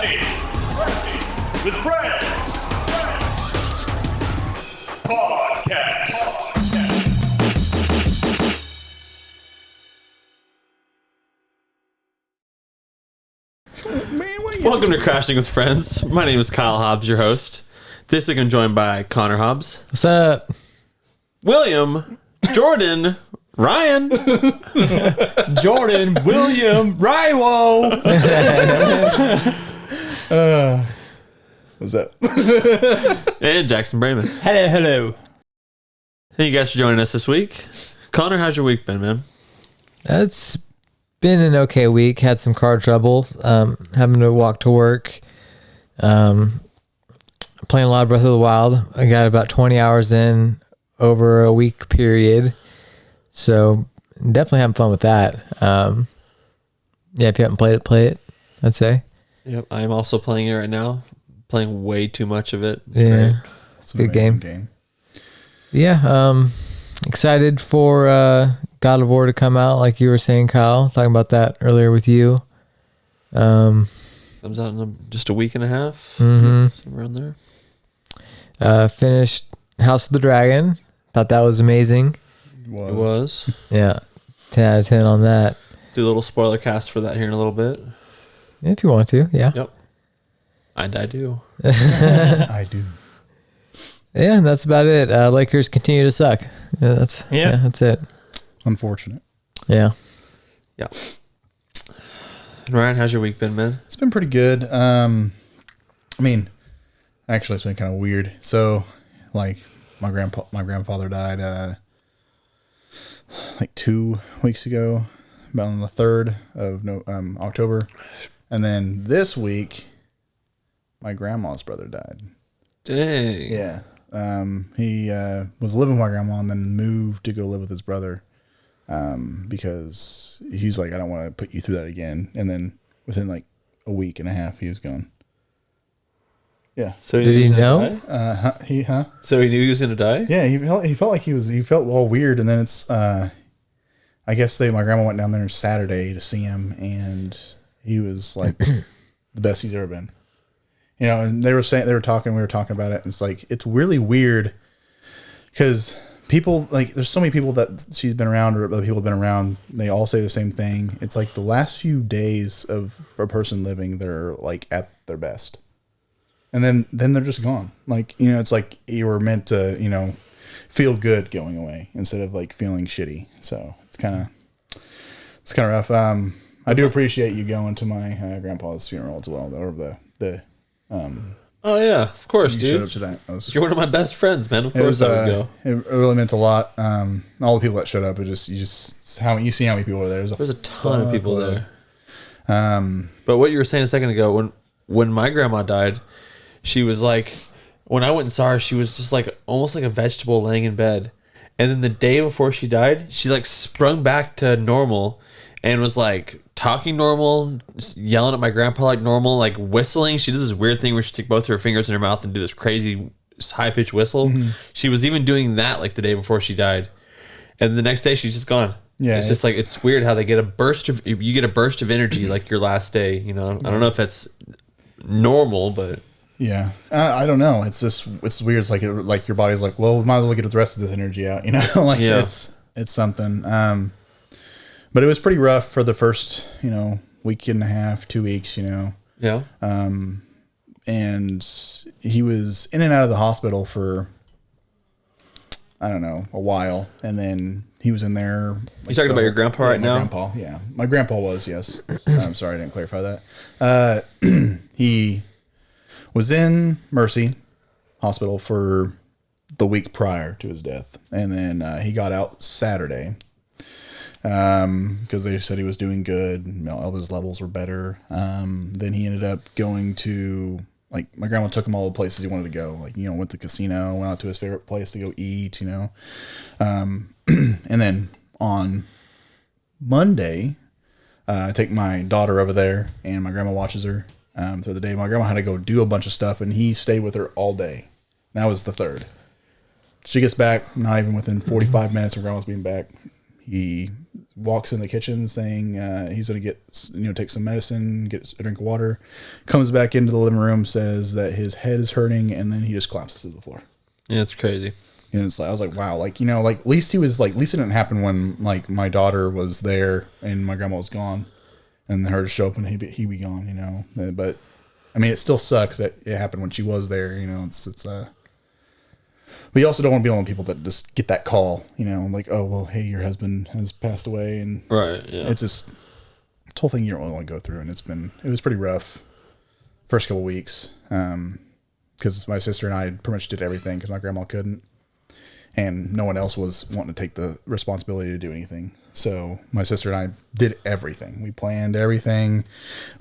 Crafty with Friends Podcast. Welcome to Crashing with Friends. My name is Kyle Hobbs, your host. This week I'm joined by Connor Hobbs, What's up? William, Jordan, Ryan, Jordan, William, Raiwo. What's up? and Jackson Brayman. Hello. Thank you guys for joining us this week. Connor, how's your week been, man? It's been an okay week. Had some car trouble. Having to walk to work. Playing a lot of Breath of the Wild. I got about 20 hours in over a week period. So definitely having fun with that. Yeah, if you haven't played it, play it, I'd say. Yep, I'm also playing it right now. Playing way too much of it. It's a good game. Yeah, excited for God of War to come out, like you were saying, Kyle. Talking about that earlier with you. Comes out in just a week and a half. Mm-hmm. Somewhere around there. Finished House of the Dragon. Thought that was amazing. It was. Yeah, 10 out of 10 on that. Do a little spoiler cast for that here in a little bit. If you want to, yeah. Yep. I do. I do. Yeah, and that's about it. Lakers continue to suck. Yeah, that's it. Unfortunate. Yeah. Yeah. And Ryan, how's your week been, man? It's been pretty good. I mean, actually, it's been kind of weird. So, like, my grandfather died like 2 weeks ago, about on the 3rd of October, and then this week, my grandma's brother died. Dang. Yeah. He was living with my grandma and then moved to go live with his brother because he's like, I don't want to put you through that again. And then within like a week and a half, he was gone. Yeah. So Did he know? So he knew he was gonna die? Yeah, he felt like he felt all weird. And then it's I guess my grandma went down there Saturday to see him, and he was like the best he's ever been. You know, and we were talking about it, and it's like, it's really weird because people, like, there's so many people that she's been around or other people have been around, they all say the same thing. It's like the last few days of a person living, they're like at their best. And then they're just gone. Like, you know, it's like you were meant to, you know, feel good going away instead of like feeling shitty. So it's kind of rough. I do appreciate you going to my grandpa's funeral as well, or the Oh yeah, of course, you dude. showed up to that. You're one of my best friends, man. Of course I would go. It really meant a lot. All the people that showed up, you see how many people were there. There's a ton of people there. But what you were saying a second ago, when my grandma died, she was like, when I went and saw her, she was just like almost like a vegetable laying in bed. And then the day before she died, she like sprung back to normal and was like talking normal, yelling at my grandpa like normal, like whistling. She did this weird thing where she took both her fingers in her mouth and do this crazy high-pitched whistle. Mm-hmm. She was even doing that like the day before she died. And the next day she's just gone. Yeah, it's just like, it's weird how you get a burst of energy like your last day, you know. I don't know if that's normal, but yeah, I don't know. It's weird. It's like like your body's like, well, we might as well get the rest of this energy out, you know. Like, yeah. It's something. But it was pretty rough for the first, you know, week and a half, 2 weeks, you know. Yeah. And he was in and out of the hospital for, I don't know, a while, and then he was in there. Like, you talking about your grandpa right now? Grandpa, yeah, my grandpa was, yes. I'm sorry I didn't clarify that. He was in Mercy Hospital for the week prior to his death, and then he got out Saturday because they said he was doing good, and all his levels were better. Then he ended up going to, like, my grandma took him all the places he wanted to go. Like, you know, went to the casino, went out to his favorite place to go eat, you know. And then on Monday, I take my daughter over there, and my grandma watches her through the day. My grandma had to go do a bunch of stuff, and he stayed with her all day. That was the 3rd. She gets back, not even within 45 minutes of grandma's being back, he walks in the kitchen saying he's going to get, take some medicine, get a drink of water, comes back into the living room, says that his head is hurting, and then he just collapses to the floor. Yeah, it's crazy. And it's like, I was like, wow, like, at least at least it didn't happen when like my daughter was there and my grandma was gone, and her to show up and he'd be gone, But I mean, it still sucks that it happened when she was there, but you also don't want to be one of the people that just get that call, like, oh, well, hey, your husband has passed away. And right. Yeah. It's just, it's a whole thing you don't really want to go through. And it was pretty rough first couple of weeks. Cause my sister and I pretty much did everything cause my grandma couldn't, and no one else was wanting to take the responsibility to do anything. So my sister and I did everything. We planned everything.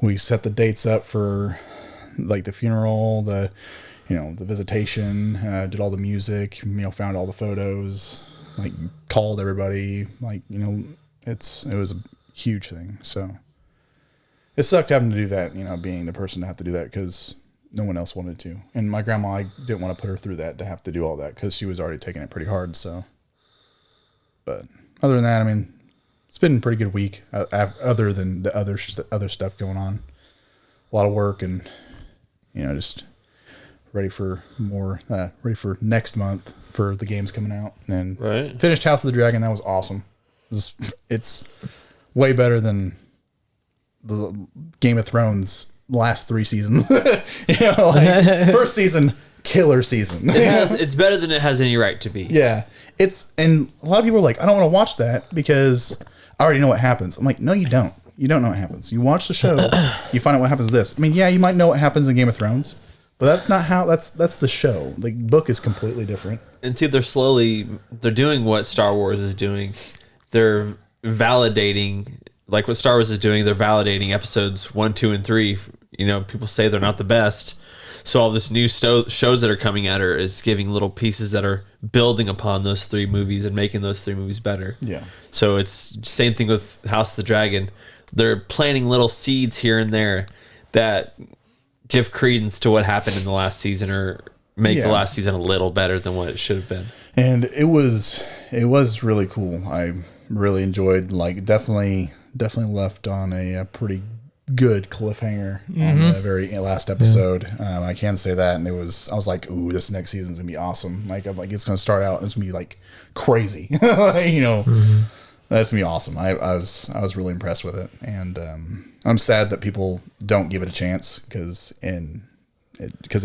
We set the dates up for like the funeral, the visitation, did all the music, found all the photos, like called everybody, like, it was a huge thing. So it sucked having to do that, being the person to have to do that because no one else wanted to. And my grandma, I didn't want to put her through that to have to do all that because she was already taking it pretty hard. So, but other than that, I mean, it's been a pretty good week other than the other stuff going on. A lot of work and, just ready for next month for the games coming out, and finished House of the Dragon. That was awesome. It's way better than the Game of Thrones last 3 seasons. First season, killer season. It's better than it has any right to be. Yeah, and a lot of people are like, I don't want to watch that because I already know what happens. I'm like, no, you don't. You don't know what happens. You watch the show, you find out what happens to this. I mean, yeah, you might know what happens in Game of Thrones, but that's not how. That's the show. The book is completely different. And see, they're doing what Star Wars is doing. They're validating, like what Star Wars is doing. They're validating episodes 1, 2, and 3. People say they're not the best, so all this new shows that are coming at her is giving little pieces that are building upon those 3 movies and making those 3 movies better. Yeah. So it's same thing with House of the Dragon. They're planting little seeds here and there that give credence to what happened in the last season or make the last season a little better than what it should have been. And it was really cool. I really enjoyed, like, definitely left on a pretty good cliffhanger on the very last episode. I can say that. And I was like, ooh, this next season's gonna be awesome. Like, I'm like, it's gonna start out and it's gonna be like crazy. That's gonna be awesome. I was really impressed with it. And I'm sad that people don't give it a chance because it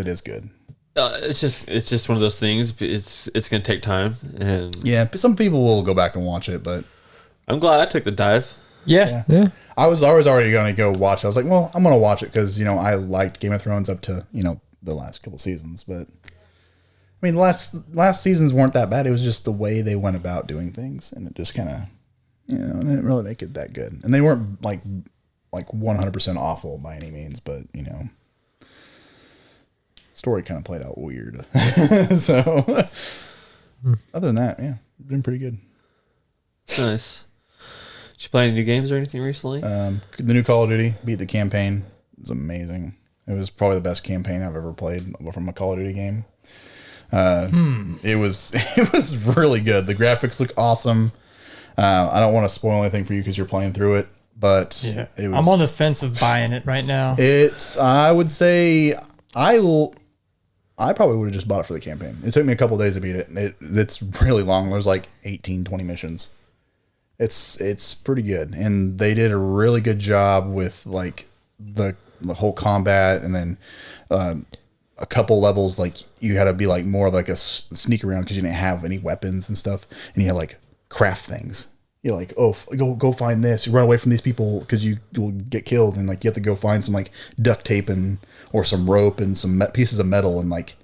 is good. It's just one of those things. It's gonna take time, and yeah, some people will go back and watch it, but I'm glad I took the dive. Yeah. I was already gonna go watch it. I was like, well, I'm gonna watch it because I liked Game of Thrones up to the last couple seasons, but I mean, last seasons weren't that bad. It was just the way they went about doing things, and it just kind of didn't really make it that good. And they weren't like 100% awful by any means, but story kind of played out weird. So other than that, yeah, been pretty good. Nice. Did you play any new games or anything recently? The new Call of Duty, beat the campaign. It's amazing. It was probably the best campaign I've ever played from a Call of Duty game. It was really good. The graphics look awesome. I don't want to spoil anything for you because you're playing through it, but I'm on the fence of buying it right now. I would say I probably would have just bought it for the campaign. It took me a couple days to beat it. It's really long. There's like 18, 20 missions. It's pretty good. And they did a really good job with like the whole combat, and then a couple levels, like you had to be like more of like a sneak around because you didn't have any weapons and stuff, and you had like craft things. You're like, oh, go find this. You run away from these people because you'll get killed, and like you have to go find some like duct tape or some rope and some pieces of metal, and like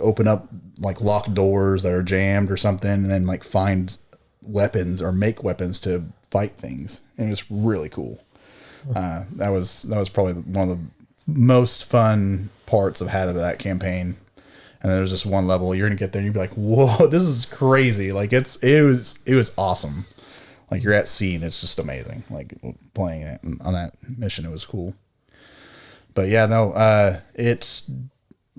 open up like locked doors that are jammed or something, and then like find weapons or make weapons to fight things. And it was really cool. That was probably one of the most fun parts I've had of that campaign. And then there's just one level you're gonna get there and you'd be like, whoa, this is crazy. Like it was awesome. Like you're at sea and it's just amazing. Like playing it on that mission, it was cool. But yeah, no, it's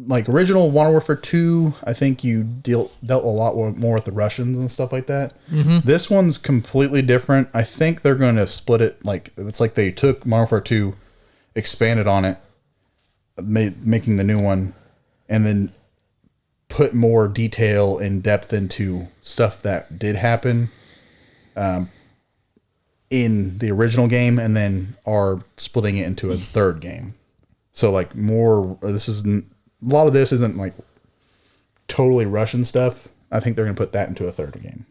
like original Modern Warfare 2, I think you dealt a lot more with the Russians and stuff like that. This one's completely different. I think they're going to split it. Like it's like they took Modern Warfare 2, expanded on it, making the new one, and then put more detail and depth into stuff that did happen in the original game, and then are splitting it into a third game. So like more, this isn't, a lot of this isn't like totally Russian stuff. I think they're going to put that into a third game.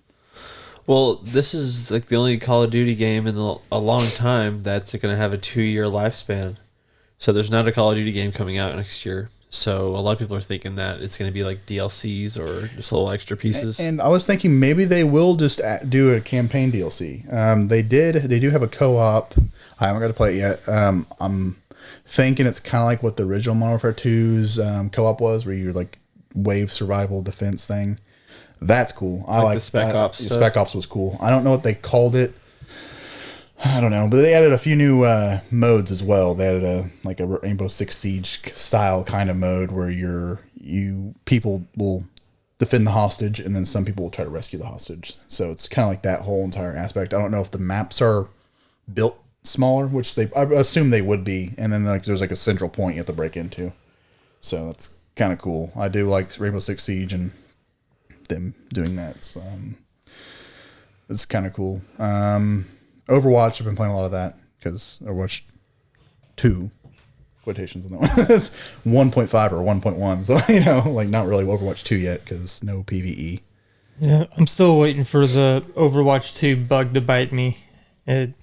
Well, this is like the only Call of Duty game in a long time that's going to have a 2-year lifespan. So there's not a Call of Duty game coming out next year. So a lot of people are thinking that it's going to be like DLCs or just little extra pieces. And I was thinking maybe they will just do a campaign DLC. They do have a co-op. I haven't got to play it yet. I'm thinking it's kind of like what the original Modern Warfare 2's co-op was, where you're like wave survival defense thing. That's cool. I like the Spec Ops stuff. Spec Ops was cool. I don't know what they called it. I don't know, but they added a few new modes as well. They added a Rainbow Six Siege style kind of mode where people will defend the hostage, and then some people will try to rescue the hostage. So it's kind of like that whole entire aspect. I don't know if the maps are built smaller, which I assume they would be, and then like there's like a central point you have to break into. So that's kind of cool. I do like Rainbow Six Siege and them doing that. So it's kind of cool. Overwatch, I've been playing a lot of that because Overwatch 2 quotations on that one. It's 1.5 or 1.1, so like not really Overwatch 2 yet because no PvE. Yeah, I'm still waiting for the Overwatch 2 bug to bite me. I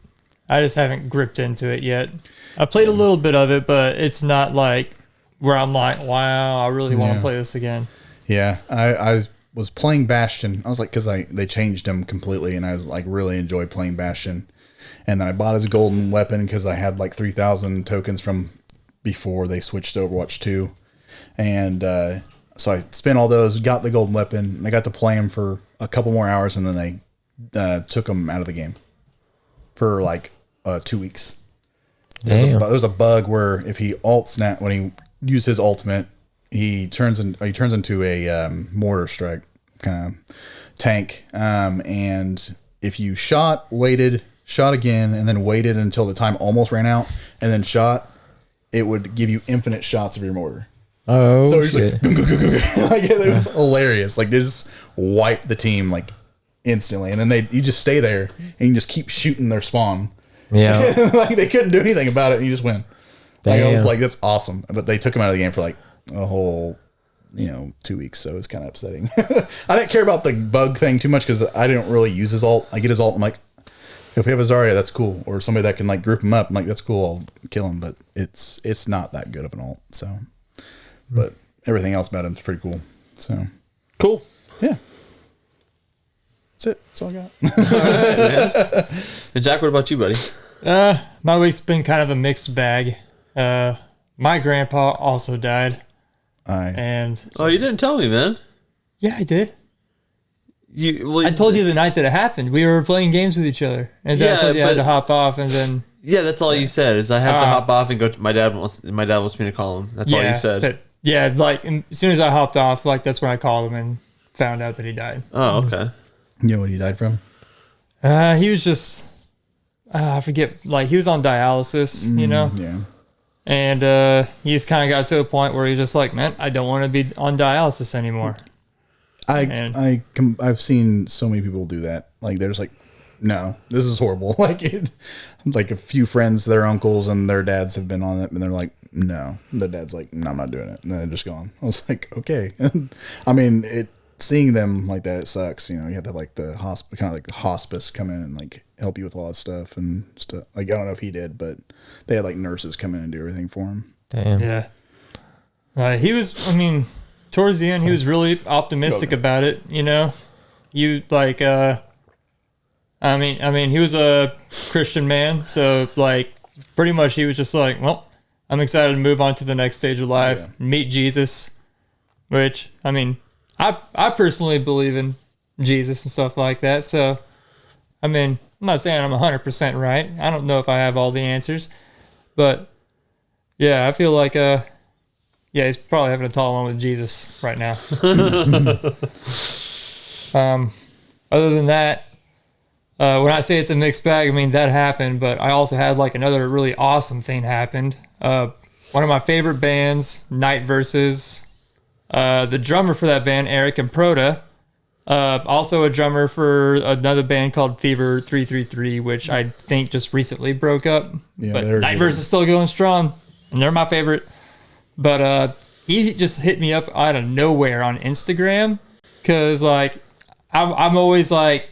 just haven't gripped into it yet. I played a little bit of it, but it's not like where I'm like, wow, I really want to play this again. Yeah, I was playing Bastion. I was like, because they changed him completely, and I was like really enjoyed playing Bastion. And then I bought his golden weapon because I had like 3,000 tokens from before they switched to Overwatch 2. And so I spent all those, got the golden weapon, and I got to play him for a couple more hours, and then they took him out of the game for like 2 weeks. There's a bug where if he when he uses his ultimate, he turns into a mortar strike kind of tank. And if you shot again, and then waited until the time almost ran out, and then shot, it would give you infinite shots of your mortar. Oh, so he's shit. like, gung, gung, gung, gung. Like, it was hilarious. Like they just wipe the team like instantly, and then you just stay there and you just keep shooting their spawn. Yeah, like they couldn't do anything about it, and you just win. Like, I was Damn. like, that's awesome. But they took him out of the game for like a whole 2 weeks, so it was kind of upsetting. I didn't care about the bug thing too much because I didn't really use his ult. I get his ult, I'm like, if we have a Zarya, that's cool. Or somebody that can like group him up, I'm like, that's cool, I'll kill him. But it's not that good of an ult. So, but everything else about him is pretty cool. So, Cool. yeah. That's it. That's all I got. And Jack, what about you, buddy? My week's been kind of a mixed bag. My grandpa also died. And Oh, you didn't tell me, man. yeah, I did. I I told you the night that it happened. We were playing games with each other, and then I Yeah, told you I had but- to hop off, and then Yeah, that's all you said. Is I have to hop off and go. My dad wants me to call him. That's all you said. Like as soon as I hopped off, like that's when I called him and found out that he died. Oh, okay. You know what he died from? He was just I forget. Like he was on dialysis, Yeah. and he just kind of got to a point where he's just like, man, I don't want to be on dialysis anymore. I've seen so many people do that. Like they're just like, no, this is horrible. Like a few friends, their uncles and their dads have been on it, and they're like, no. Their dad's like, no, I'm not doing it, and they're just gone. I was like, okay. I mean, seeing them like that, it sucks. You have to have like the hospice come in and like help you with a lot of stuff and stuff. Like I don't know if he did, but they had like nurses come in and do everything for him. Damn. Yeah. He was. I mean, towards the end, he was really optimistic about it. You like. I mean, he was a Christian man, so like, pretty much he was just like, well, I'm excited to move on to the next stage of life, meet Jesus, which I mean, I personally believe in Jesus and stuff like that. So, I mean, I'm not saying I'm 100% right. I don't know if I have all the answers, but yeah, I feel like Yeah, he's probably having a tall one with Jesus right now. Other than that, when I say it's a mixed bag, I mean that happened, but I also had like another really awesome thing happened. One of my favorite bands, Night Versus, the drummer for that band, Eric Improda, also a drummer for another band called Fever 333, which I think just recently broke up. Yeah, but they're Night good. Versus is still going strong, and they're my favorite. But he just hit me up out of nowhere on Instagram, because like I'm always like,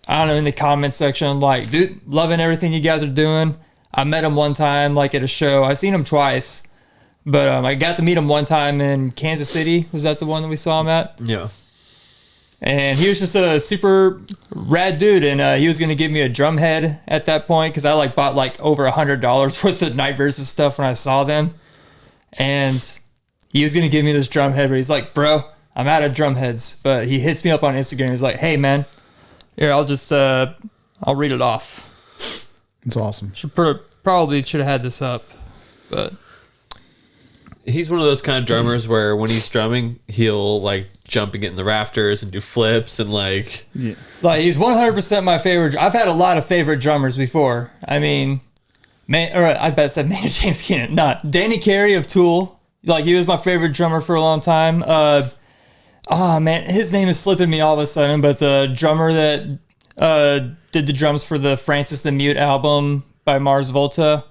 I don't know, in the comments section, like, dude, loving everything you guys are doing. I met him one time, like, at a show. I've seen him twice, but I got to meet him one time in Kansas City. Was that the one that we saw him at? Yeah. And he was just a super rad dude, and he was going to give me a drum head at that point, because I, like, bought, like, over $100 worth of Night Versus stuff when I saw them. And he was going to give me this drum head, but he's like, bro, I'm out of drum heads. But he hits me up on Instagram. He's like, hey, man, here, I'll just, I'll read it off. It's awesome. Probably should have had this up, but He's one of those kind of drummers where when he's drumming, he'll like jump and get in the rafters and do flips and like. Yeah. like he's 100% my favorite. I've had a lot of favorite drummers before. I mean, I bet I said Maynard James Keenan. Not Danny Carey of Tool. Like he was my favorite drummer for a long time. Oh man, his name is slipping me all of a sudden. But the drummer that did the drums for the Francis the Mute album by Mars Volta,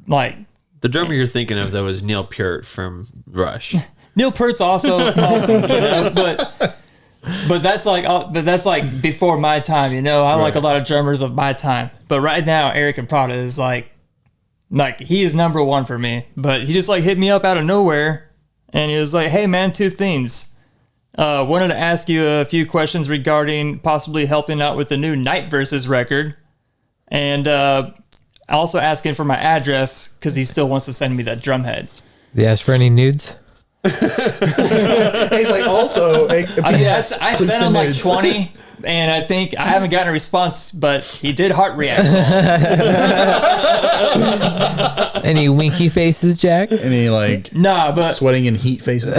like. The drummer you're thinking of though is Neil Peart from Rush. Neil Peart's also awesome, you know, but that's like before my time, you know. I like a lot of drummers of my time, but right now Eric Improda is like he is number one for me. But he just like hit me up out of nowhere, and he was like, "Hey man, two things. Wanted to ask you a few questions regarding possibly helping out with the new Night Versus record, and also asking for my address because he still wants to send me that drum head." They asked for any nudes? He's like, also, I sent him like 20, and I think I haven't gotten a response, but he did heart react. Any winky faces, Jack? Any like Nah, but sweating in heat faces.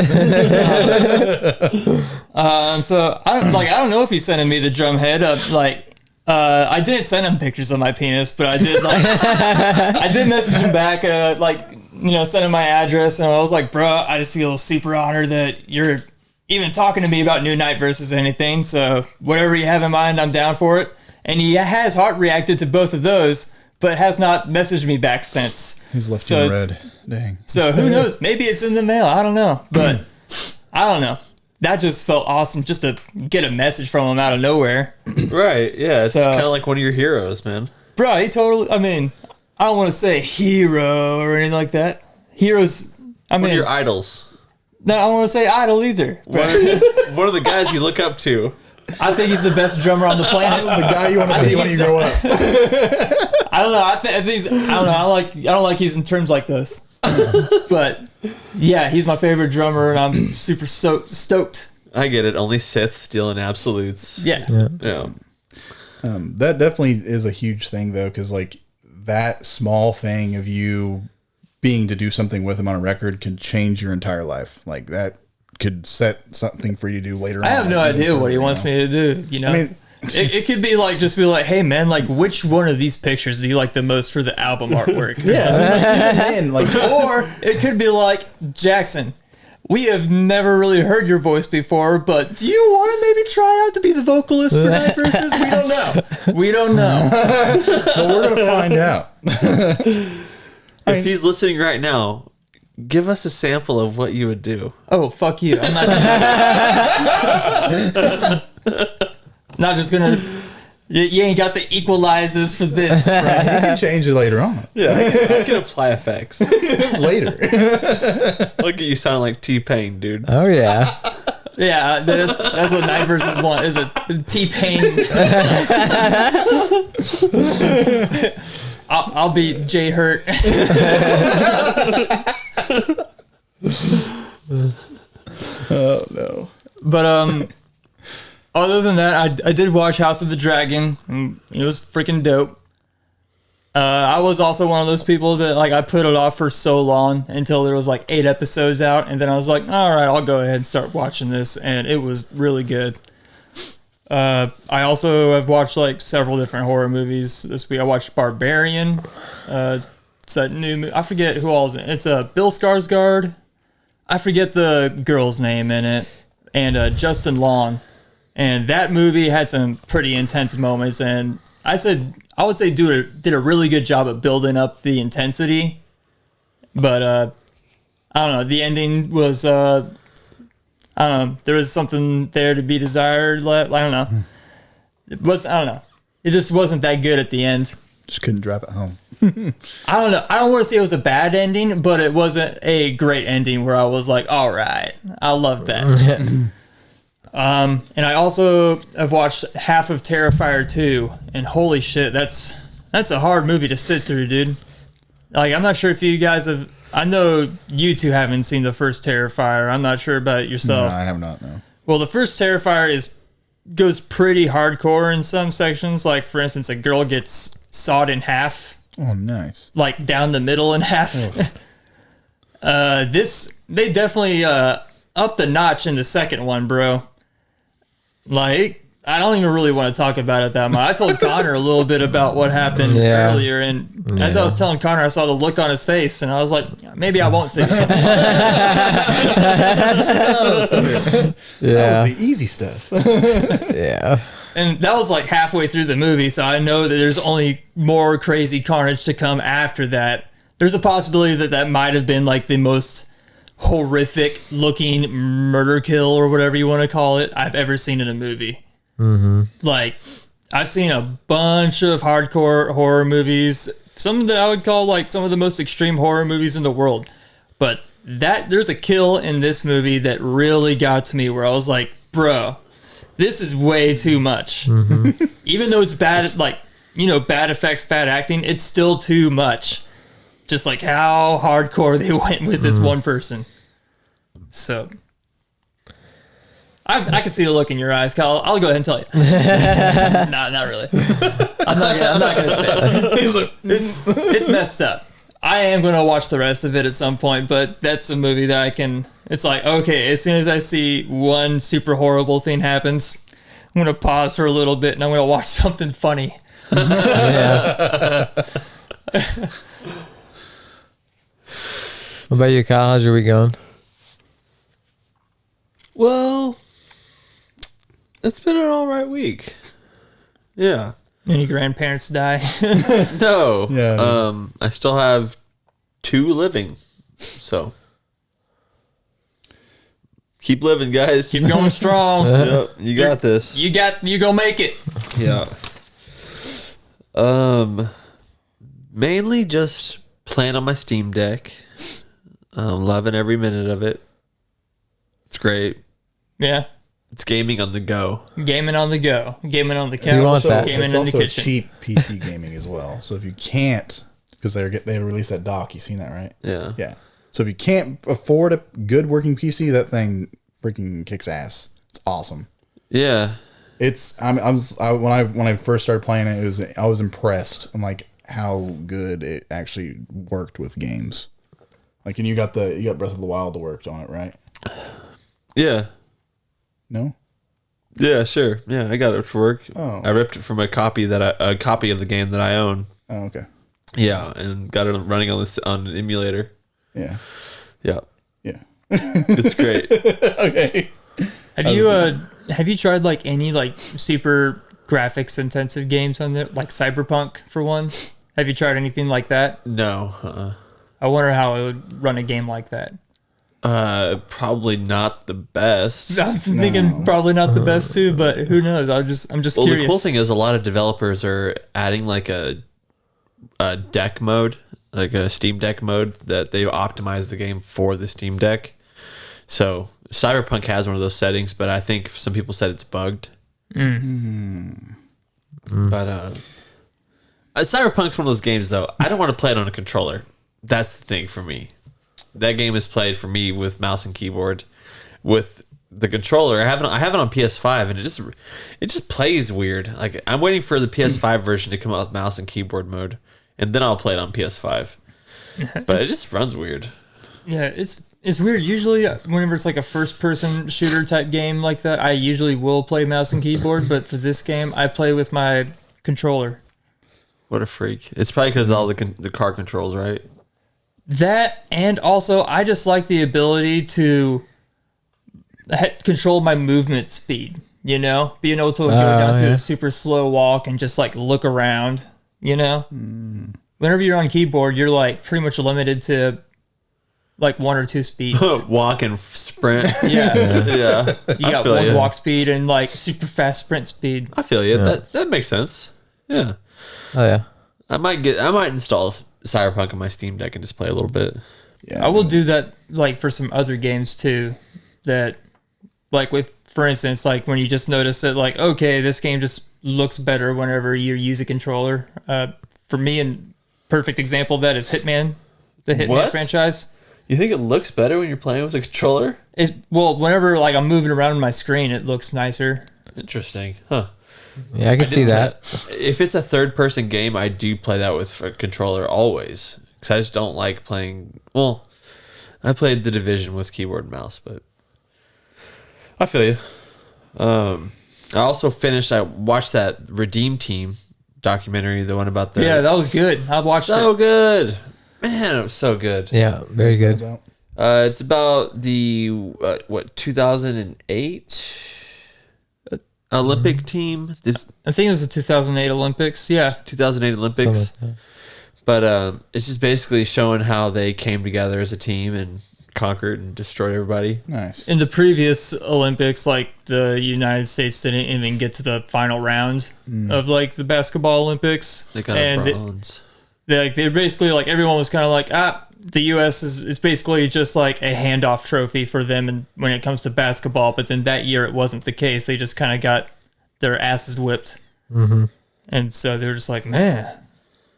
so I don't know if he's sending me the drum head. I didn't send him pictures of my penis, but I did I did message him back, send him my address, and I was like, bro, I just feel super honored that you're even talking to me about new Night Versus anything. So whatever you have in mind, I'm down for it. And he has heart reacted to both of those, but has not messaged me back since. He's left So in it's- red. Dang. So who knows? Maybe it's in the mail. I don't know, but I don't know. That just felt awesome just to get a message from him out of nowhere. Right. Yeah. It's So- kind of like one of your heroes, man. Bro, he totally, I mean, I don't want to say hero or anything like that. Heroes, I One mean, of your idols. no, I don't want to say idol either. One of the guys you look up to. I think he's the best drummer on the planet. The guy you want to be when you grow up. I don't know. I think he's, I don't know. I don't like using terms like this. But yeah, he's my favorite drummer, and I'm super stoked. I get it. Only Sith stealing absolutes. Yeah. Yeah. That definitely is a huge thing though, because like that small thing of you being to do something with him on a record can change your entire life. Like that could set something for you to do later on. I have no idea what he wants me to do. You know, I mean- it could be like just be like, hey man, like which one of these pictures do you like the most for the album artwork? Man, like Or it could be like, Jackson, we have never really heard your voice before, but do you want to maybe try out to be the vocalist for Night Versus? We don't know. We don't know. well, we're gonna find out. If he's listening right now, give us a sample of what you would do. Oh, fuck you. I'm not just gonna. You ain't got the equalizers for this. You can change it later on. Yeah. I can apply effects. Later. Look at you sounding like T-Pain, dude. Oh, yeah. Yeah, that's what Night Versus want is a T-Pain. I'll be Jay Hurt. Oh no. But other than that, I did watch House of the Dragon, and it was freaking dope. I was also one of those people that like I put it off for so long until there was like 8 episodes out, and then I was like, all right, I'll go ahead and start watching this, and it was really good. I also have watched like several different horror movies this week. I watched Barbarian. It's that new. I forget who all's in it. It's Bill Skarsgård. I forget the girl's name in it, and Justin Long. And that movie had some pretty intense moments, and I would say did a really good job of building up the intensity. But I don't know. The ending was I don't know. There was something there to be desired. I don't know. I don't know. It just wasn't that good at the end. Just couldn't drive it home. I don't know. I don't want to say it was a bad ending, but it wasn't a great ending where I was like, all right, I love that. And I also have watched half of Terrifier 2, and holy shit, that's a hard movie to sit through, dude. Like, I'm not sure if you guys have. I know you two haven't seen the first Terrifier. I'm not sure about yourself. No, I have not. No. Well, the first Terrifier goes pretty hardcore in some sections. Like, for instance, a girl gets sawed in half. Oh, nice. Like down the middle in half. They definitely up the notch in the second one, bro. Like, I don't even really want to talk about it that much. I told Connor a little bit about what happened earlier, and as I was telling Connor, I saw the look on his face, and I was like, maybe I won't say something. That was the easy stuff. Yeah. And that was like halfway through the movie, so I know that there's only more crazy carnage to come after that. There's a possibility that might have been like the most horrific looking murder kill or whatever you want to call it I've ever seen in a movie. Mm-hmm. Like, I've seen a bunch of hardcore horror movies, some that I would call like some of the most extreme horror movies in the world. But there's a kill in this movie that really got to me where I was like, bro, this is way too much. Mm-hmm. Even though it's bad, like, bad effects, bad acting, it's still too much. Just like how hardcore they went with this one person. So, I can see the look in your eyes, Kyle. I'll go ahead and tell you. Nah, not really. I'm not gonna say it. It's messed up. I am gonna watch the rest of it at some point, but that's a movie that it's like, okay, as soon as I see one super horrible thing happens, I'm gonna pause for a little bit and I'm gonna watch something funny. Yeah. What about you, Kyle? How's your week going? Well, it's been an all right week. Yeah. Any grandparents die? No. Yeah. I still have 2 living. So keep living, guys. Keep going strong. Yep, you got this. You gonna make it. Yeah. Mainly just playing on my Steam Deck. Loving every minute of it. It's great. Yeah. It's gaming on the go. Gaming on the go. Gaming on the couch. You want that. Gaming It's in the also kitchen. cheap PC gaming as well. So if you can't, because they released that dock, you seen that, right? Yeah. Yeah. So if you can't afford a good working PC, that thing freaking kicks ass. It's awesome. Yeah. When I first started playing it, I was impressed. I'm like how good it actually worked with games. Like, and you got Breath of the Wild that worked on it, right? Yeah. No. Yeah, sure. Yeah, I got it for work. Oh. I ripped it from a copy of the game that I own. Oh, okay. Yeah, and got it running on an emulator. Yeah. Yeah. Yeah. It's great. Okay. Have you tried like any like super graphics intensive games on there, like Cyberpunk for one? Have you tried anything like that? No. I wonder how it would run a game like that. Probably not the best. I'm thinking probably not the best too, but who knows? I'm just Well, curious. the cool thing is a lot of developers are adding like a deck mode, like a Steam Deck mode that they've optimized the game for the Steam Deck. So Cyberpunk has one of those settings, but I think some people said it's bugged. But Cyberpunk's one of those games, though. I don't want to play it on a controller. That's the thing for me. That game is played for me with mouse and keyboard. With the controller, I have it on PS5, and it just plays weird. Like, I'm waiting for the PS5 version to come out with mouse and keyboard mode, and then I'll play it on PS5. But it just runs weird. Yeah, it's weird. Usually, whenever it's like a first-person shooter type game like that, I usually will play mouse and keyboard. But for this game, I play with my controller. What a freak! It's probably because of all the car controls, right? That, and also I just like the ability to control my movement speed. You know, being able to go down to a super slow walk and just like look around. You know, whenever you're on keyboard, you're like pretty much limited to like 1 or 2 speeds. Walk and sprint. Yeah. Yeah. You got one walk speed and like super fast sprint speed. I feel you. That makes sense. Yeah. Oh yeah. I might install Cyberpunk on my Steam Deck and just play a little bit. Yeah, I will do that like for some other games too. That like with, for instance, like when you just notice that like, okay, this game just looks better whenever you use a controller. For me, a perfect example of that is Hitman, the Hitman What? franchise. You think it looks better when you're playing with a controller? Whenever like I'm moving around on my screen, it looks nicer. Interesting. Huh. Yeah, I could see that. If it's a third-person game, I do play that with a controller always. Because I just don't like playing... Well, I played The Division with keyboard and mouse, but... I feel you. I also I watched that Redeem Team documentary, the one about the... Yeah, that was good. I watched so it. good. Man, it was so good. Yeah, very good. About- It's about the 2008 Olympic team, the I think it was the 2008 Olympics. Yeah. 2008 Olympics. Something like that. But it's just basically showing how they came together as a team and conquered and destroyed everybody. Nice. In the previous Olympics, like the United States didn't even get to the final round of like the basketball Olympics. They got and a bronze. they basically like everyone was kind of like, the U.S. is basically just like a handoff trophy for them, and when it comes to basketball. But then that year it wasn't the case. They just kind of got their asses whipped, and so they were just like, man,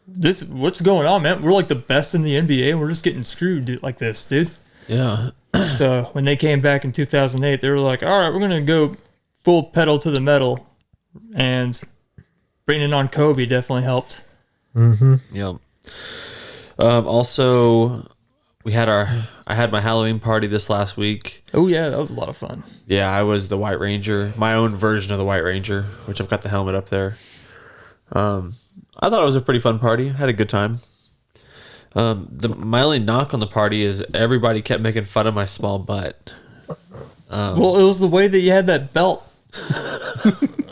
what's going on, man? We're like the best in the NBA, and we're just getting screwed like this, dude. Yeah. So when they came back in 2008, they were like, all right, we're going to go full pedal to the metal. And bringing on Kobe definitely helped. Yep. Also, I had my Halloween party this last week. Oh, yeah, that was a lot of fun. Yeah, I was the White Ranger, my own version of the White Ranger, which I've got the helmet up there. I thought it was a pretty fun party. I had a good time. My only knock on the party is everybody kept making fun of my small butt. Well, it was the way that you had that belt.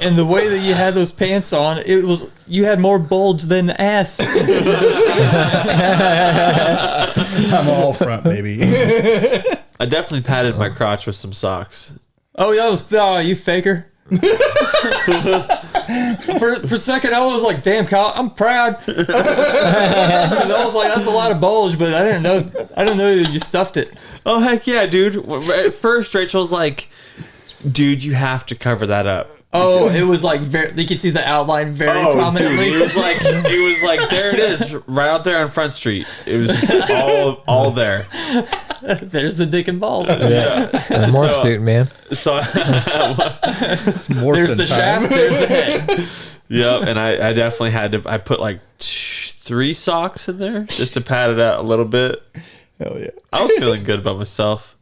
And the way that you had those pants on, you had more bulge than ass. I'm all front, baby. I definitely patted my crotch with some socks. Oh, yeah, you faker. For a second, I was like, damn, Kyle, I'm proud. 'Cause I was like, that's a lot of bulge, but I didn't know that you stuffed it. Oh, heck yeah, dude. At first, Rachel's like, dude, you have to cover that up. Oh, it was like you could see the outline very prominently. Dude, it was like there it is, right out there on Front Street. It was just all there. There's the dick and balls. Yeah. The morph suit, man. So It's more There's the shaft. There's the head. yep, and I definitely had to. I put like 3 socks in there just to pad it out a little bit. Hell yeah. I was feeling good about myself.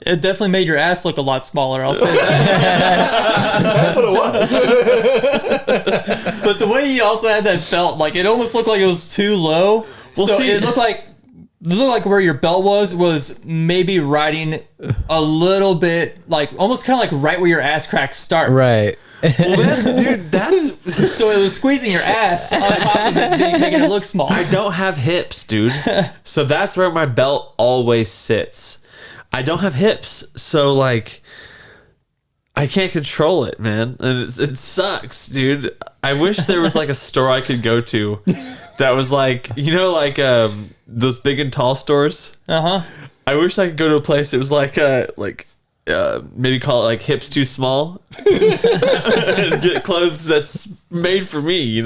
It definitely made your ass look a lot smaller. I'll say that. That's what it was. But the way you also had that belt, like it almost looked like it was too low. Well, So see- it looked like where your belt was maybe riding a little bit, like almost kind of like right where your ass crack starts. Right. Dude, that's So it was squeezing your ass on top of it, making it look small. I don't have hips, dude. So that's where my belt always sits. I don't have hips, so like I can't control it, man, and it sucks, dude. I wish there was like a store I could go to that was like, like those big and tall stores. Uh huh. I wish I could go to a place that was like maybe call it like hips too small and get clothes that's made for me,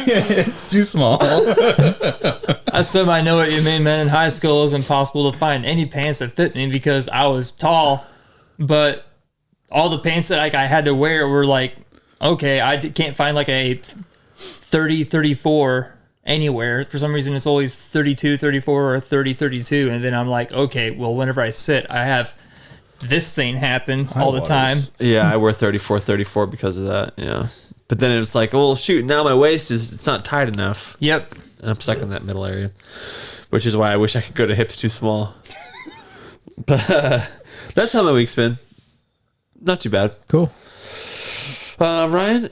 It's too small. I semi know what you mean, man. In high school, it was impossible to find any pants that fit me because I was tall, but all the pants that I had to wear were like okay, can't find like a 30, 34 anywhere. For some reason, it's always 32, 34 or 30, 32. And then I'm like, okay, well, whenever I sit, I have this thing happen all the time. Yeah, I wear 34 because of that. Yeah. But then it's like, well, shoot, now my waist it's not tight enough. Yep. And I'm stuck in that middle area, which is why I wish I could go to hips too small. But that's how my week's been. Not too bad. Cool. Ryan,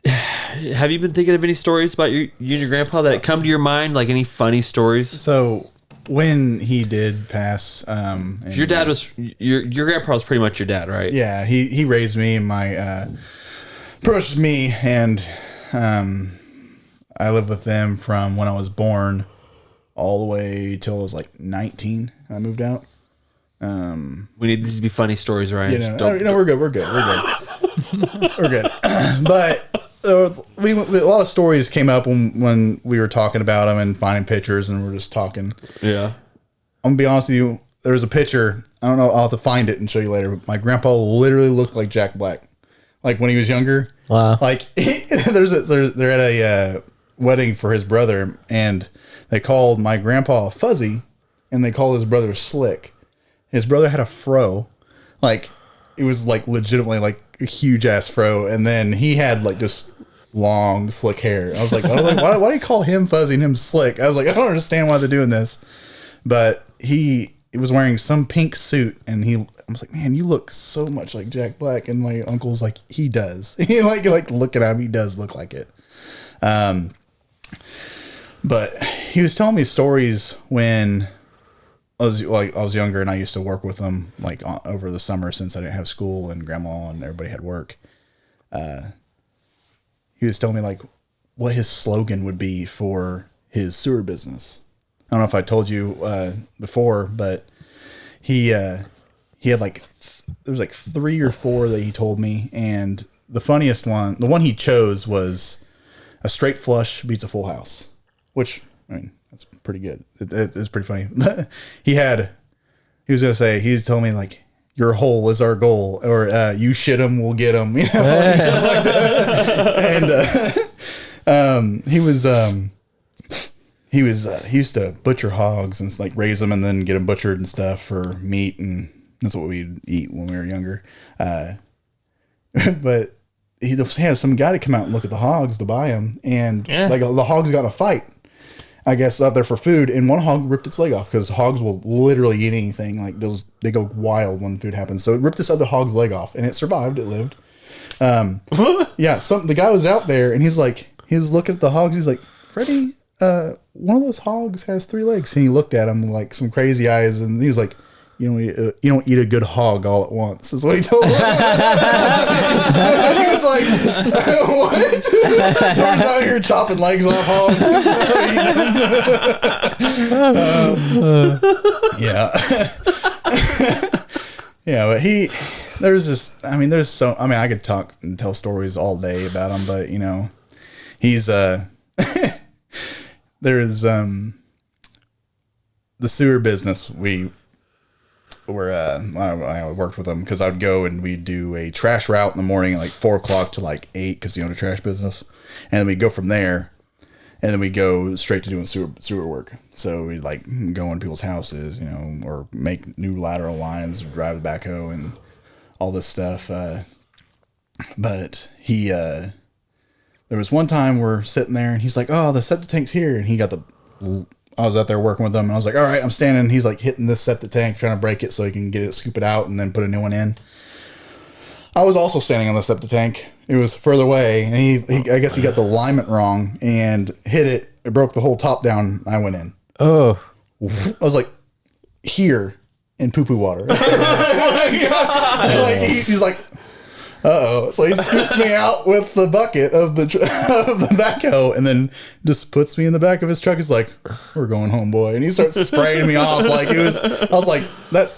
have you been thinking of any stories about you and your grandpa that come to your mind? Like any funny stories? So when he did pass, and Your dad was your grandpa was pretty much your dad, right? yeah, he raised me and my pretty much me, and I lived with them from when I was born all the way till I was like 19. I moved out. We need these to be funny stories, Ryan. You know, we're good. We're good. But there was, a lot of stories came up when we were talking about them and finding pictures, and we're just talking. Yeah. I'm gonna be honest with you. There was a picture. I don't know. I'll have to find it and show you later. But my grandpa literally looked like Jack Black, like when he was younger. Wow. Like they're at a wedding for his brother, and they called my grandpa Fuzzy, and they called his brother Slick. His brother had a fro, like it was like legitimately like a huge ass fro, and then he had like just long slick hair. I was like, why do you call him Fuzzy and him Slick? I was like, I don't understand why they're doing this. But he was wearing some pink suit, and I was like, man, you look so much like Jack Black. And my uncle's like, he does. He like looking at him, he does look like it. But he was telling me stories when I was younger, and I used to work with him like over the summer since I didn't have school and grandma and everybody had work. He was telling me like what his slogan would be for his sewer business. I don't know if I told you before, but he had like there was like 3 or 4 that he told me, and the funniest one, the one he chose was a straight flush beats a full house, which I mean that's pretty good. It's pretty funny. He was gonna say, he was telling me like, your hole is our goal, or you shit 'em, we'll get 'em, you know, like something like that. And he used to butcher hogs and like raise them and then get them butchered and stuff for meat, and that's what we'd eat when we were younger. But he had some guy to come out and look at the hogs to buy them, and like the hogs got in a fight, I guess, out there for food, and one hog ripped its leg off, because hogs will literally eat anything. Like they go wild when food happens. So it ripped this other hog's leg off, and it survived. It lived. Yeah. The guy was out there, and he was looking at the hogs. He's like, Freddie, one of those hogs has 3 legs. And he looked at him like some crazy eyes, and he was like, you don't eat a good hog all at once, is what he told him. He was like, what? We're out here chopping legs off hogs. Yeah. Yeah, but I could talk and tell stories all day about him, but you know, he's there's the sewer business. I worked with them because I'd go and we'd do a trash route in the morning at like 4 o'clock to like 8, because he owned a trash business, and then we'd go from there, and then we go straight to doing sewer work. So we'd like go in people's houses, you know, or make new lateral lines, drive the backhoe and all this stuff. But there was one time we're sitting there, and he's like, oh, the septic tank's here, and I was out there working with him, and I was like, all right, I'm standing. And he's like hitting this septic tank, trying to break it so he can scoop it out and then put a new one in. I was also standing on the septic tank. It was further away, and I guess he got the alignment wrong and hit it. It broke the whole top down. I went in. Oh. I was like, here in poo-poo water. Like, he's like, uh-oh. So he scoops me out with the bucket of the backhoe, and then just puts me in the back of his truck. He's like, we're going home, boy. And he starts spraying me off. Like, I was like, that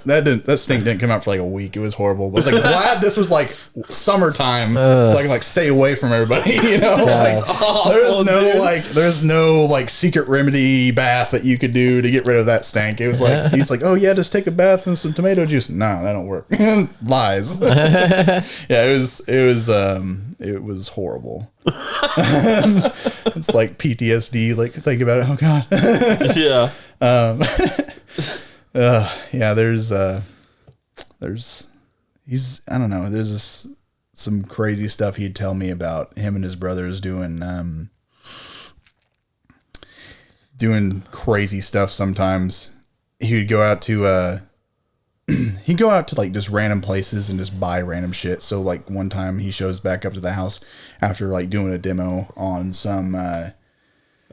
stink didn't come out for like a week. It was horrible. But I was like, glad this was like summertime, so I can like stay away from everybody, you know? Like, there's no secret remedy bath that you could do to get rid of that stank. It was like, he's like, oh yeah, just take a bath and some tomato juice. No, that don't work. Lies. Yeah, it was horrible. It's like PTSD. Like think about it. Oh God. Yeah. There's I don't know. There's some crazy stuff he'd tell me about him and his brothers doing crazy stuff. Sometimes he would go out to he'd go out to like just random places and just buy random shit. So like one time he shows back up to the house after like doing a demo on some A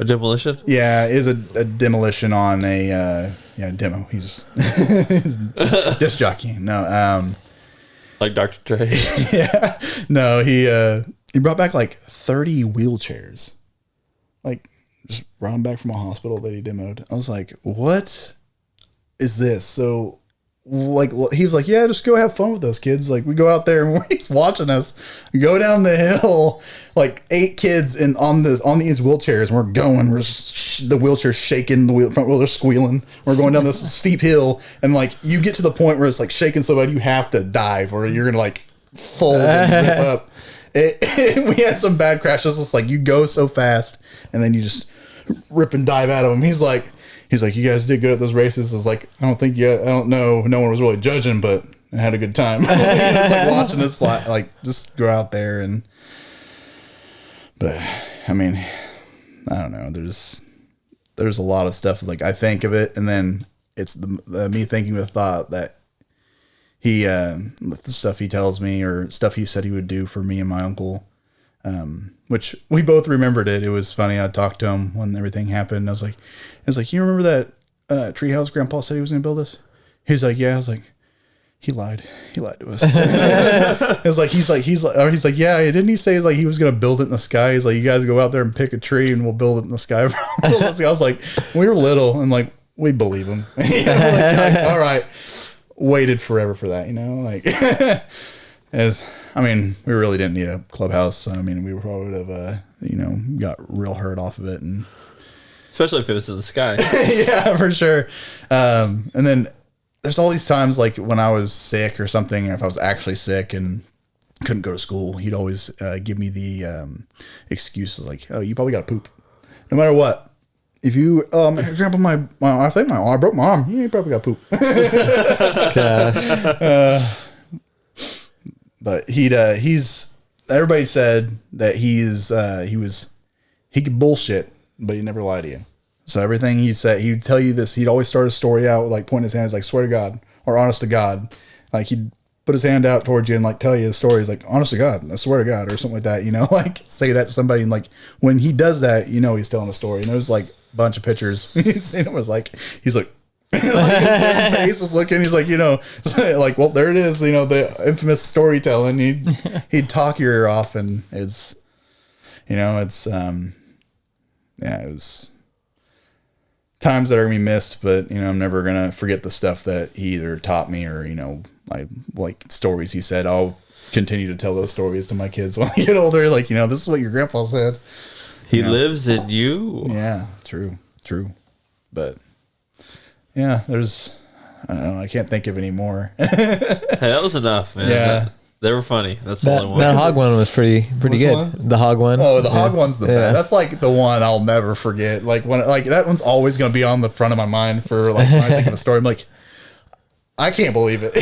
demolition? yeah, it is a demolition on a demo. He's disc jockeying. No, Like Dr. Dre. yeah, no. He brought back like 30 wheelchairs, like just brought them back from a hospital that he demoed. I was like, what is this? So like he was like, yeah, just go have fun with those kids. Like we go out there and he's watching us go down the hill, like 8 kids on these wheelchairs, and we're going. We're just, the wheelchair's shaking, the front wheels are squealing. We're going down this steep hill, and like you get to the point where it's like shaking so bad you have to dive, or you're gonna like fold and rip up. We had some bad crashes. It's like you go so fast, and then you just rip and dive out of them. He's like, you guys did good at those races. I was like, I don't know. No one was really judging, but I had a good time. He was like watching us like just go out there but I mean, I don't know. There's a lot of stuff like I think of it, and then it's the me thinking the thought that he the stuff he tells me or stuff he said he would do for me and my uncle, which we both remembered it. It was funny. I talked to him when everything happened. I was like, you remember that treehouse Grandpa said he was going to build us? He was like, yeah. I was like, he lied to us. He's like, yeah, didn't he say he's like he was gonna build it in the sky? He's like, you guys go out there and pick a tree and we'll build it in the sky. I was like, we were little and like we believe him. Like, all right, waited forever for that, like I mean, we really didn't need a clubhouse. So, I mean, we probably would have got real hurt off of it, and Especially if it was in the sky. yeah, for sure. And then there's all these times like when I was sick or something, if I was actually sick and couldn't go to school, he'd always give me the excuses like, oh, you probably got to poop. No matter what. If you, Grandpa, I think I broke my arm. You probably got to poop. But everybody said that he could bullshit, but he never lied to you. So everything he said, he'd tell you this. He'd always start a story out with like pointing his hands, like swear to God or honest to God. Like he'd put his hand out towards you and like tell you the stories, like honest to God, I swear to God, or something like that. Like say that to somebody, and like when he does that, he's telling a story. And there's like a bunch of pictures. He's seen him was like he's like. Like his face is looking. He's like, like, well, there it is. The infamous storytelling. He'd talk your ear off, and it's, it was times that are gonna be missed. But I'm never gonna forget the stuff that he either taught me or like stories he said. I'll continue to tell those stories to my kids when I get older. Like, this is what your grandpa said. He lives in you. Yeah, true. But. Yeah, I don't know. I can't think of any more. Hey, that was enough, man. Yeah. They were funny. That's all I wanted. That hog one was pretty good. One? The hog one. Oh, the hog one's the best. That's like the one I'll never forget. Like that one's always going to be on the front of my mind for like when I think of a story. I'm like, I can't believe it.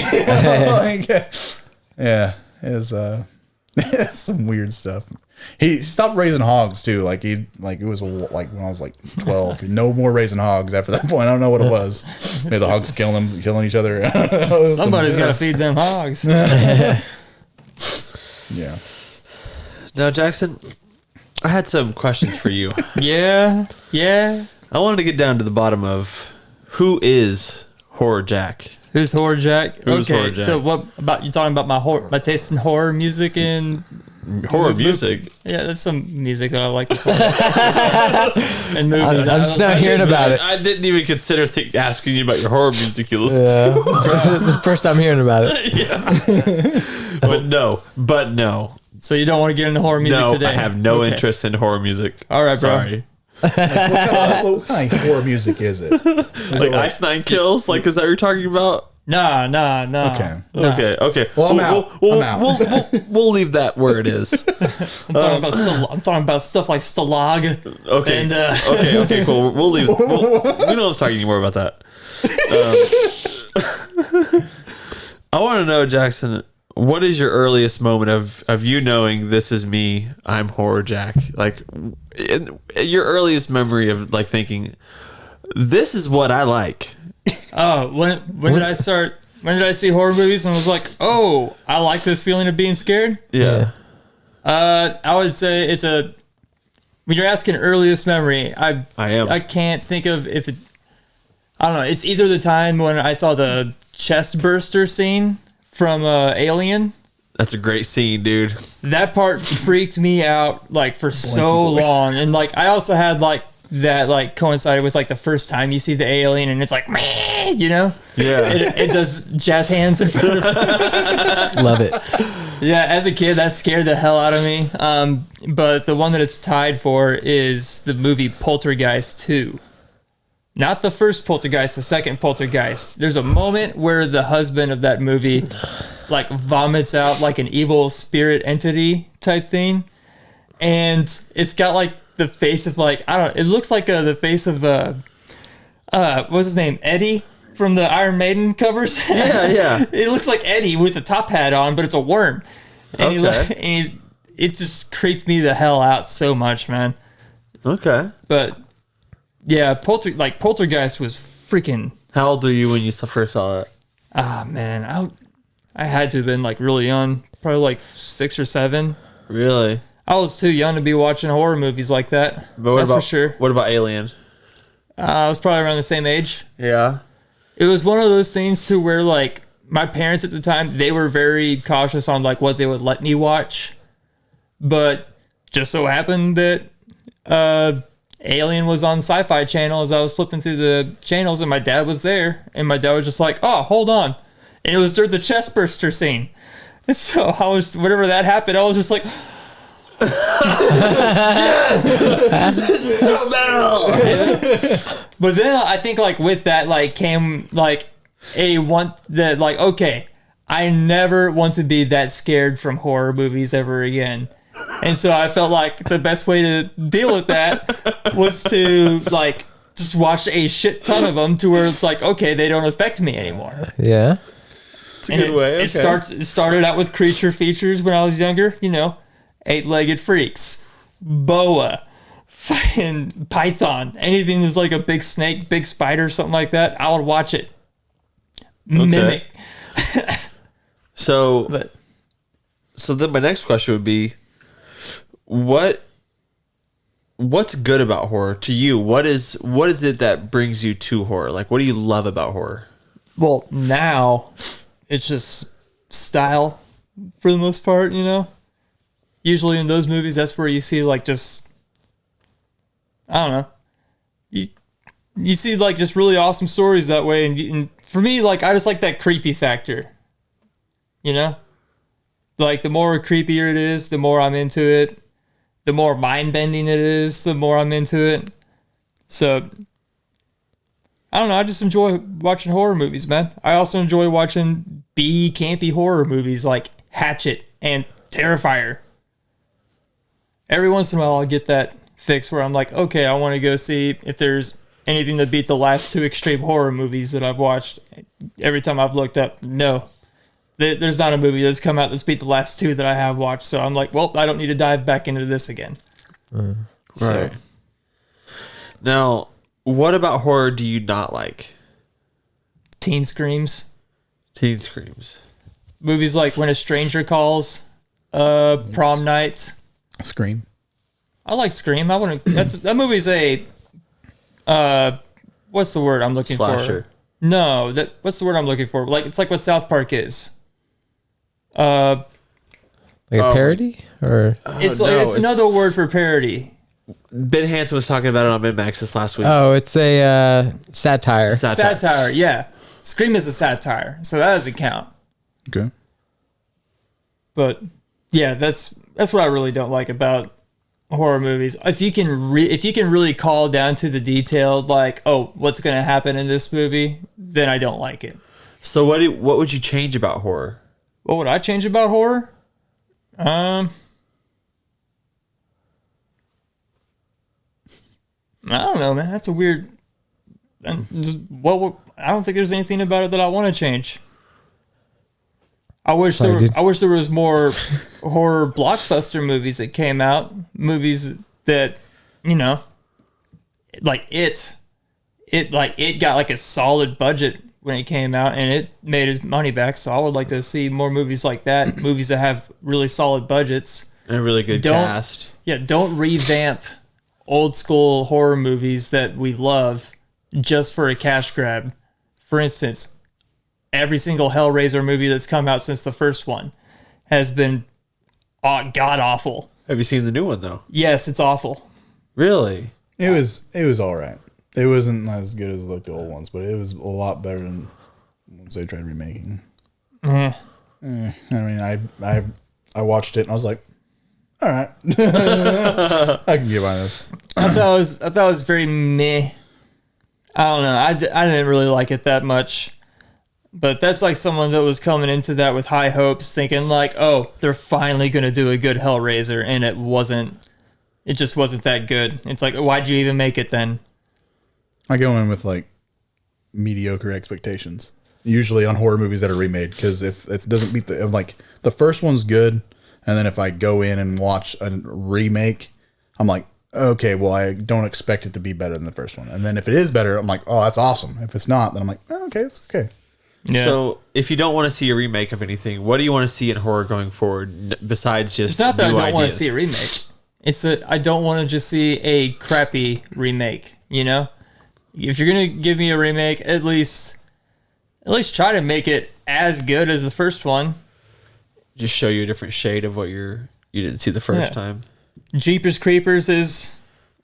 Yeah, it's some weird stuff. He stopped raising hogs too. Like it was like when I was like 12. No more raising hogs after that point. I don't know what it was. Maybe the hogs killing each other. Somebody's got to feed them hogs. Yeah. Now, Jackson, I had some questions for you. Yeah. I wanted to get down to the bottom of who is Horror Jack. Who's Horror Jack? Who's Horror Jack? So what about you talking about my taste in horror music and horror music? Yeah, that's some music that I like to and movies. I'm just not hearing about it. I didn't even consider asking you about your horror music you listen The first time hearing about it. to. Yeah. But no. So you don't want to get into horror music today? I have no interest in horror music. All right, bro. Sorry. What kind of horror music is it? Is Like it Ice Nine Kills? Like, is that what you're talking about? Nah. Okay. Okay. Well, I'm out. We'll, I'm out. we'll leave that where it is. I'm talking about stuff like Stalag. Okay. And Okay, cool. We'll leave. We don't have to talk anymore about that. I want to know, Jackson, what is your earliest moment of you knowing this is me, I'm Horror Jack? Like, your earliest memory of like thinking, this is what I like. oh, when did I start? When did I see horror movies and was like, oh, I like this feeling of being scared? Yeah. I would say it's when you're asking earliest memory, I am. I can't think of if it. I don't know. It's either the time when I saw the chest burster scene from Alien. That's a great scene, dude. That part freaked me out like for so long, and like I also had like that like coincided with like the first time you see the alien, and it's like, meh, you know, Yeah. it does jazz hands in front of Love it. Yeah, as a kid, that scared the hell out of me. But the one that it's tied for is the movie Poltergeist 2. Not the first Poltergeist, the second Poltergeist. There's a moment where the husband of that movie like vomits out like an evil spirit entity type thing. And it's got like the face of like, I don't know, it looks like the face of, what's his name? Eddie from the Iron Maiden covers. Yeah. It looks like Eddie with a top hat on, but it's a worm. And, Okay. it just creeped me the hell out so much, man. Okay. But yeah, Poltergeist was freaking. How old were you when you first saw it? Ah, man, I had to have been like really young, probably like 6 or 7. Really? I was too young to be watching horror movies like that. But what That's about, for sure. What about Alien? I was probably around the same age. Yeah. It was one of those things to where like my parents at the time, they were very cautious on like what they would let me watch. But just so happened that Alien was on Sci-Fi Channel as I was flipping through the channels, and my dad was there, and my dad was just like, "Oh, hold on," and it was during the chest burster scene. And so I was, whenever that happened, I was just like, This is so metal. but then I think like with that like came like a want that like, okay, I never want to be that scared from horror movies ever again. And so I felt like the best way to deal with that was to like just watch a shit ton of them to where it's like, okay, they don't affect me anymore. Yeah. It's a good way. It started out with creature features when I was younger, you know, 8-legged freaks, boa, fucking python, anything that's like a big snake, big spider, something like that, I would watch it. Mimic. So But then my next question would be, what's good about horror to you? What is it that brings you to horror? Like, what do you love about horror? well, now it's just style for the most part, you know. Usually in those movies, that's where you see like just, I don't know, you see like just really awesome stories that way, and for me, like I just like that creepy factor, you know. Like the more creepier it is, the more I'm into it. The more mind bending it is, the more I'm into it. So I don't know. I just enjoy watching horror movies, man. I also enjoy watching B campy horror movies like Hatchet and Terrifier. Every once in a while, I'll get that fix where I'm like, okay, I want to go see if there's anything to beat the last 2 extreme horror movies that I've watched. Every time I've looked up, no. There's not a movie that's come out that's beat the last 2 that I have watched. So I'm like, well, I don't need to dive back into this again. Right. Now, what about horror do you not like? Teen screams. Teen screams. Movies like When a Stranger Calls, Prom Night. Scream. I like Scream. That movie's a what's the word I'm looking Slasher. for? No, what's the word I'm looking for? Like it's like what South Park is. Like a parody? Or It's no, it's another word for parody. Ben Hansen was talking about it on Mid-Max this last week. oh, it's a satire. Satire, yeah. Scream is a satire, so that doesn't count. Okay. But yeah, that's what I really don't like about horror movies. If you can really call down to the detail, like, oh, what's going to happen in this movie, then I don't like it. So what would you change about horror? What would I change about horror? I don't know, man. That's a weird. And I don't think there's anything about it that I want to change. I wish Sorry, I wish there was more horror blockbuster movies that came out. Movies that, like it got like a solid budget when it came out and it made its money back. So I would like to see more movies like that. Movies that have really solid budgets. And a really good cast. Yeah, don't revamp old school horror movies that we love just for a cash grab. For instance, every single Hellraiser movie that's come out since the first one has been god awful. Have you seen the new one though? Yes, it's awful. Really? It was all right. It wasn't as good as like the old ones, but it was a lot better than the ones they tried remaking. I mean, I watched it and I was like, all right, I can get by this. I thought it was very meh. I don't know. I didn't really like it that much. But that's like someone that was coming into that with high hopes, thinking like, oh, they're finally going to do a good Hellraiser. And it just wasn't that good. It's like, why'd you even make it then? I go in with like mediocre expectations, usually on horror movies that are remade. Because if it doesn't beat the first one's good. And then if I go in and watch a remake, I'm like, okay, well, I don't expect it to be better than the first one. And then if it is better, I'm like, oh, that's awesome. If it's not, then I'm like, oh, okay, it's okay. Yeah. So if you don't want to see a remake of anything, what do you want to see in horror going forward besides just It's not that new I don't want to ideas? see a remake. It's that I don't want to just see a crappy remake, If you're going to give me a remake, at least try to make it as good as the first one. Just show you a different shade of what you didn't see the first Yeah. time. Jeepers Creepers is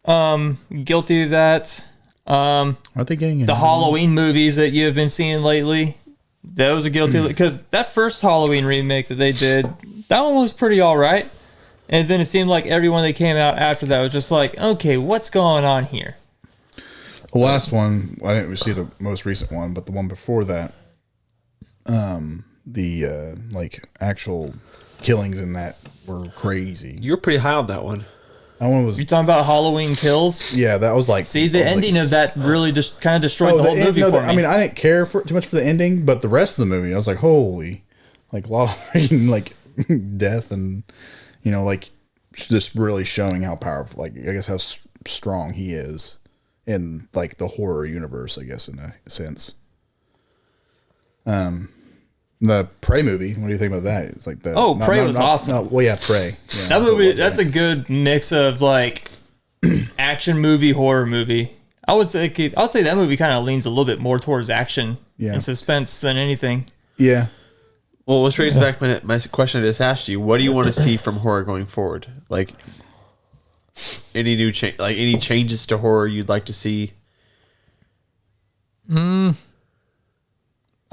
guilty of that. Aren't they getting The Halloween movies that you have been seeing lately, those are guilty because that first Halloween remake that they did, that one was pretty all right. And then it seemed like everyone that came out after that was just like, okay, what's going on here? The last one, I didn't see the most recent one, but the one before that, the like actual killings in that were crazy. You were pretty high on that one. That one was, You talking about Halloween Kills? yeah, that was like. See, the I was ending of that really just kind of destroyed the whole end- movie no, for the- me. I mean, I didn't care too much for the ending, but the rest of the movie, I was like, holy, like a lot of like death and like just really showing how powerful, like I guess how strong he is in like the horror universe, I guess in a sense. The Prey movie. What do you think about that? It's like the Prey was awesome. well, yeah, Prey. Yeah, that movie, that's a good mix of like action movie, horror movie. I would say that movie kind of leans a little bit more towards action Yeah. and suspense than anything. yeah. Well, let's raise back my question I just asked you. What do you want to see from horror going forward? Like any new change, like any changes to horror you'd like to see? I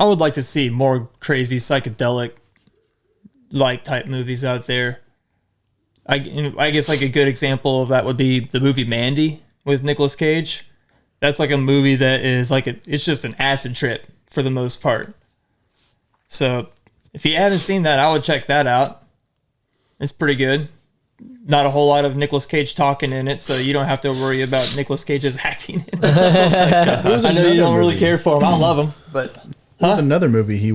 would like to see more crazy psychedelic like type movies out there. I guess like a good example of that would be the movie Mandy with Nicolas Cage. That's like a movie that is like it's just an acid trip for the most part. So if you haven't seen that, I would check that out. It's pretty good. Not a whole lot of Nicolas Cage talking in it, so you don't have to worry about Nicolas Cage's acting. I know you don't really care for him. I love him, but There was another movie he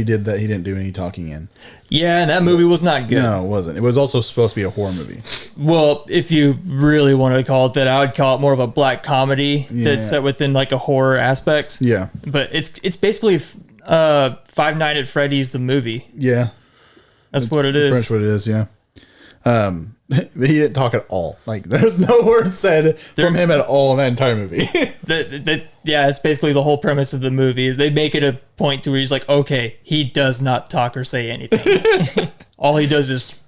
did that he didn't do any talking in. yeah, and that movie was not good. No, it wasn't. It was also supposed to be a horror movie. Well, if you really want to call it that, I would call it more of a black comedy Yeah. that's set within like a horror aspect. Yeah. But it's basically Five Nights at Freddy's the movie. Yeah. That's what it Pretty much is. what it is, yeah. He didn't talk at all. Like, there's no word said from him at all in that entire movie. Yeah, it's basically the whole premise of the movie is they make it a point to where he's like, okay, he does not talk or say anything. All he does is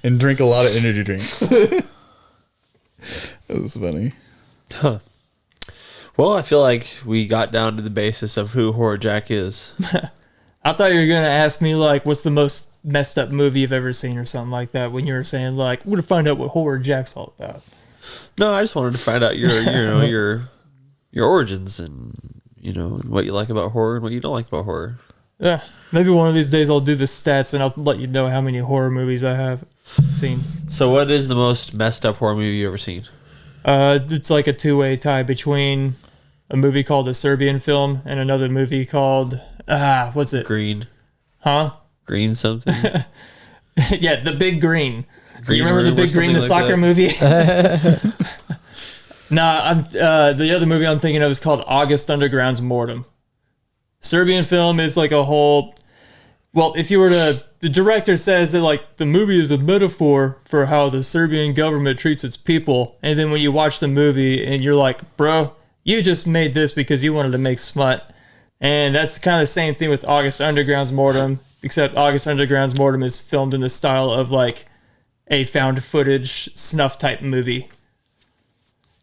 And drink a lot of energy drinks. That was funny. Well, I feel like we got down to the basis of who Horror Jack is. I thought you were gonna ask me like, what's the most messed up movie you've ever seen or something like that. When you were saying like, we're gonna find out what Horror Jack's all about. No, I just wanted to find out your origins and you know, what you like about horror and what you don't like about horror. Yeah, maybe one of these days I'll do the stats and I'll let you know how many horror movies I have seen. So, what is the most messed up horror movie you've ever seen? It's like a two-way tie between a movie called A Serbian Film and another movie called what's it? Green. Huh? Green something. Yeah, The Big Green. Green You remember The Room or Big Green, the something like soccer movie? Nah, the other movie I'm thinking of is called August Underground's Mortem. Serbian Film is like a whole. Well, if you were to, the director says that like the movie is a metaphor for how the Serbian government treats its people, and then when you watch the movie and you're like, bro, you just made this because you wanted to make smut, and that's kind of the same thing with August Underground's Mortem, except August Underground's Mortem is filmed in the style of like a found footage snuff type movie.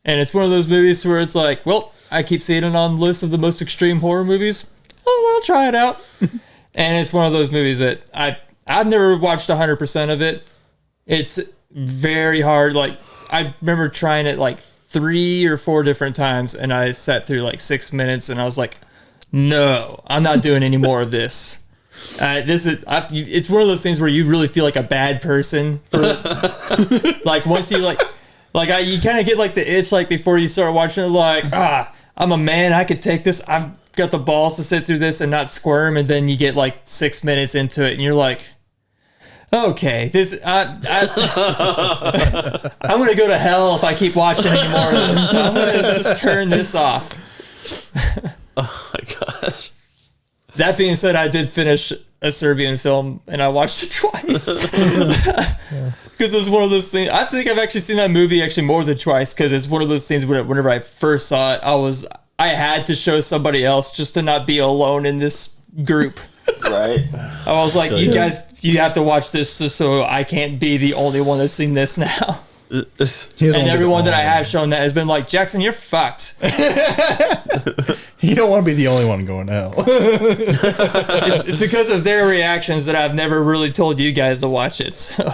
And it's one of those movies where it's like, well, I keep seeing it on lists of the most extreme horror movies. Oh, I'll try it out. And it's one of those movies that I've never watched 100% of it. It's very hard. Like, I remember trying it like 3 or 4 different times, and I sat through like 6 minutes, and I was like, no, I'm not doing any more of this. It's one of those things where you really feel like a bad person for like once you you kind of get like the itch like before you start watching it, like, I'm a man, I could take this, I've got the balls to sit through this and not squirm, and then you get like 6 minutes into it and you're like, okay, I'm gonna go to hell if I keep watching any more of this, so I'm gonna just turn this off. Oh my gosh. That being said, I did finish A Serbian Film and I watched it twice. Because it was one of those things. I think I've actually seen that movie actually more than twice, because it's one of those things whenever I first saw it, I had to show somebody else just to not be alone in this group. Right. I was like, you guys, you have to watch this just so I can't be the only one that's seen this now. And everyone that I have shown that has been like, Jackson, you're fucked. You don't want to be the only one going to hell. It's because of their reactions that I've never really told you guys to watch it. So.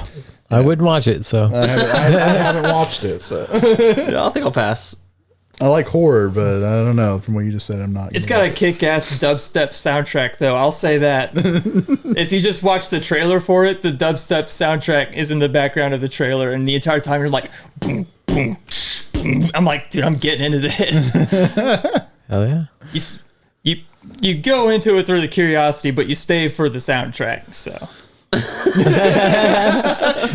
I wouldn't watch it, so. I haven't watched it, so. Yeah, I think I'll pass. I like horror, but I don't know. From what you just said, I'm not. It's got a kick-ass dubstep soundtrack, though. I'll say that. If you just watch the trailer for it, the dubstep soundtrack is in the background of the trailer, and the entire time you're like, boom, boom, boom. I'm like, dude, I'm getting into this. Hell yeah. You go into it through the curiosity, but you stay for the soundtrack. So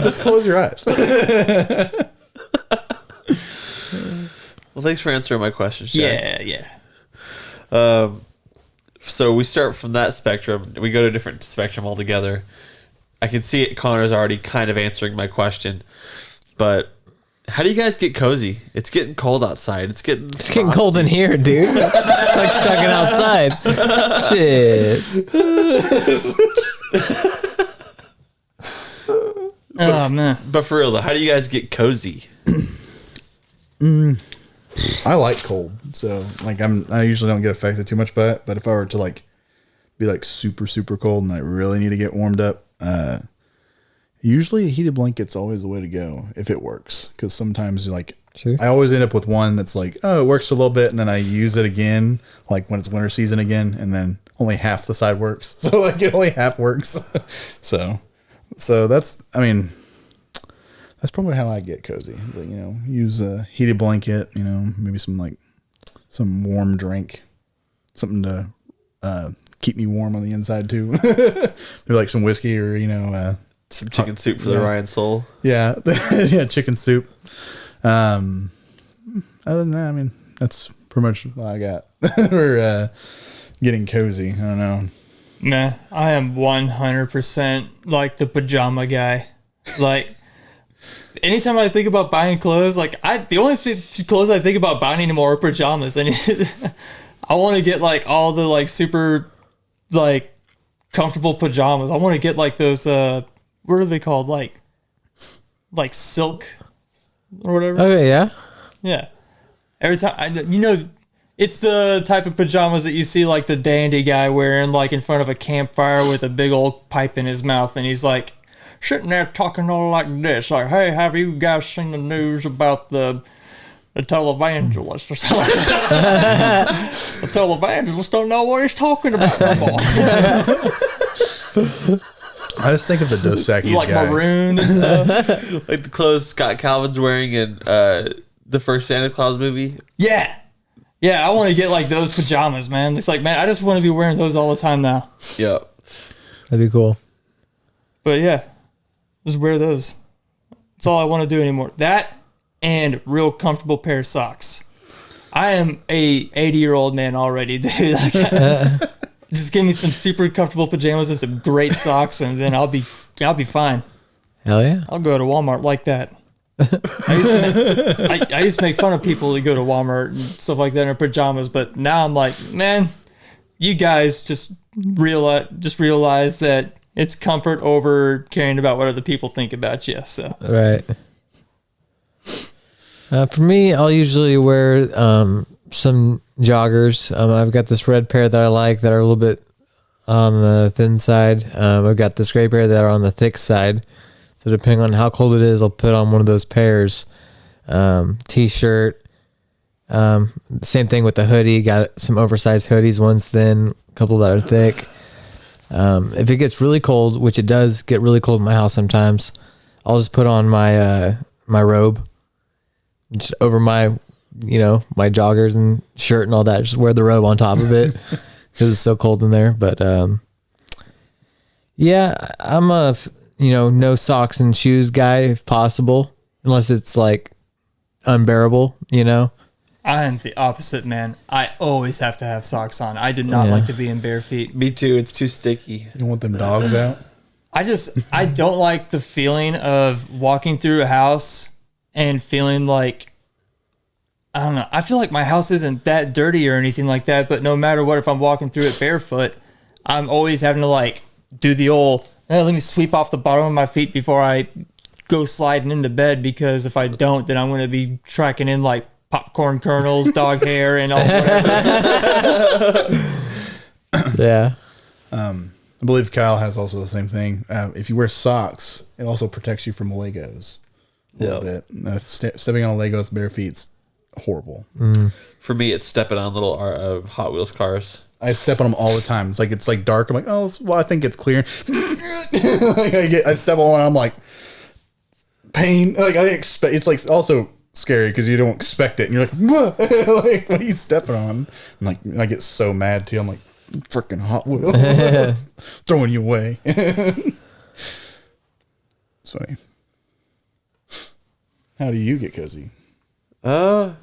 just close your eyes. Well, thanks for answering my question, Shaq. Yeah. So we start from that spectrum. We go to a different spectrum altogether. I can see it. Connor's already kind of answering my question, but how do you guys get cozy? It's getting cold outside. It's getting Cold in here, dude. Like talking outside. Shit. Oh man. But for real though, how do you guys get cozy? I like cold, so like I usually don't get affected too much by it. But if I were to like be like super super cold and I really need to get warmed up, usually a heated blanket's always the way to go if it works. Because sometimes like Sure. I always end up with one that's like, oh, it works for a little bit, and then I use it again, like when it's winter season again, and then only half the side works. So like it only half works. so that's that's probably how I get cozy. But, use a heated blanket, maybe some warm drink, something to keep me warm on the inside too. Maybe like some whiskey or, Some chicken soup for the Ryan soul. Yeah. Yeah. Chicken soup. Other than that, that's pretty much what I got for getting cozy. I don't know. Nah, I am 100% like the pajama guy. Like, anytime I think about buying clothes, like the only clothes I think about buying anymore are pajamas. And I want to get like all the like super like comfortable pajamas. I want to get like those what are they called? Like silk or whatever. Okay, yeah. Yeah. Every time it's the type of pajamas that you see like the dandy guy wearing like in front of a campfire with a big old pipe in his mouth, and he's like sitting there talking all like this, like, hey, have you guys seen the news about the a televangelist or something. A televangelist don't know what he's talking about no more. I just think of the Dos Equis Like guy. maroon and stuff. Like the clothes Scott Calvin's wearing in the first Santa Claus movie. Yeah. Yeah, I want to get like those pajamas, man. It's like, man, I just want to be wearing those all the time now. Yep. That'd be cool. But yeah, just wear those. That's all I want to do anymore. That and real comfortable pair of socks. I am a 80-year-old man already, dude. Just give me some super comfortable pajamas and some great socks, and then I'll be fine. Hell yeah. I'll go to Walmart like that. I used to make fun of people who go to Walmart and stuff like that in their pajamas, but now I'm like, man, you guys just realize that it's comfort over caring about what other people think about you. So Right. For me, I'll usually wear some joggers. I've got this red pair that I like that are a little bit on the thin side. I've got this gray pair that are on the thick side. So depending on how cold it is, I'll put on one of those pairs. T-shirt. Same thing with the hoodie. Got some oversized hoodies. One's thin, a couple that are thick. If it gets really cold, which it does get really cold in my house sometimes, I'll just put on my my robe just over my my joggers and shirt and all that. Just wear the robe on top of it because it's so cold in there. But yeah, I'm a no socks and shoes guy if possible, unless it's like unbearable. I am the opposite, man. I always have to have socks on. I do not like to be in bare feet. Me too. It's too sticky. You don't want them dogs out? I don't like the feeling of walking through a house and feeling like, I don't know. I feel like my house isn't that dirty or anything like that, but no matter what, if I'm walking through it barefoot, I'm always having to like do the old, let me sweep off the bottom of my feet before I go sliding into bed, because if I don't, then I'm going to be tracking in like popcorn kernels, dog hair, and all whatever. Yeah. I believe Kyle has also the same thing. If you wear socks, it also protects you from Legos a little bit. Stepping on Legos bare feet's horrible. For me, it's stepping on little Hot Wheels cars. I step on them all the time. It's like dark. I'm like, oh, well, I think it's clear. I step on one. I'm like, pain. Like I didn't expect. It's like also scary because you don't expect it, and you're like, what? Like, what are you stepping on? I'm like, I get so mad too. I'm like, freaking Hot Wheels, throwing you away. It's funny. How do you get cozy? I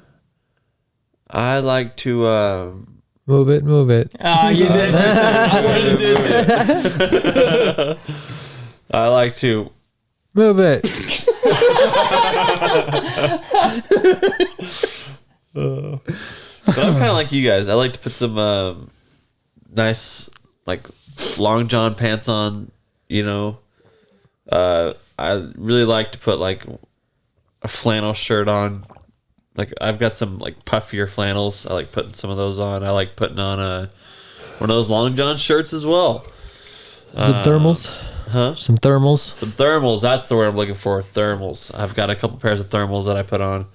like to Move it. Ah, you did. I wanted to do it. I like to Move it. but I'm kind of like you guys. I like to put some nice like long john pants on, I really like to put like a flannel shirt on. Like I've got some like puffier flannels. I like putting some of those on. I like putting on one of those long john shirts as well. Some thermals. Huh? Some thermals. Some thermals. That's the word I'm looking for. Thermals. I've got a couple pairs of thermals that I put on.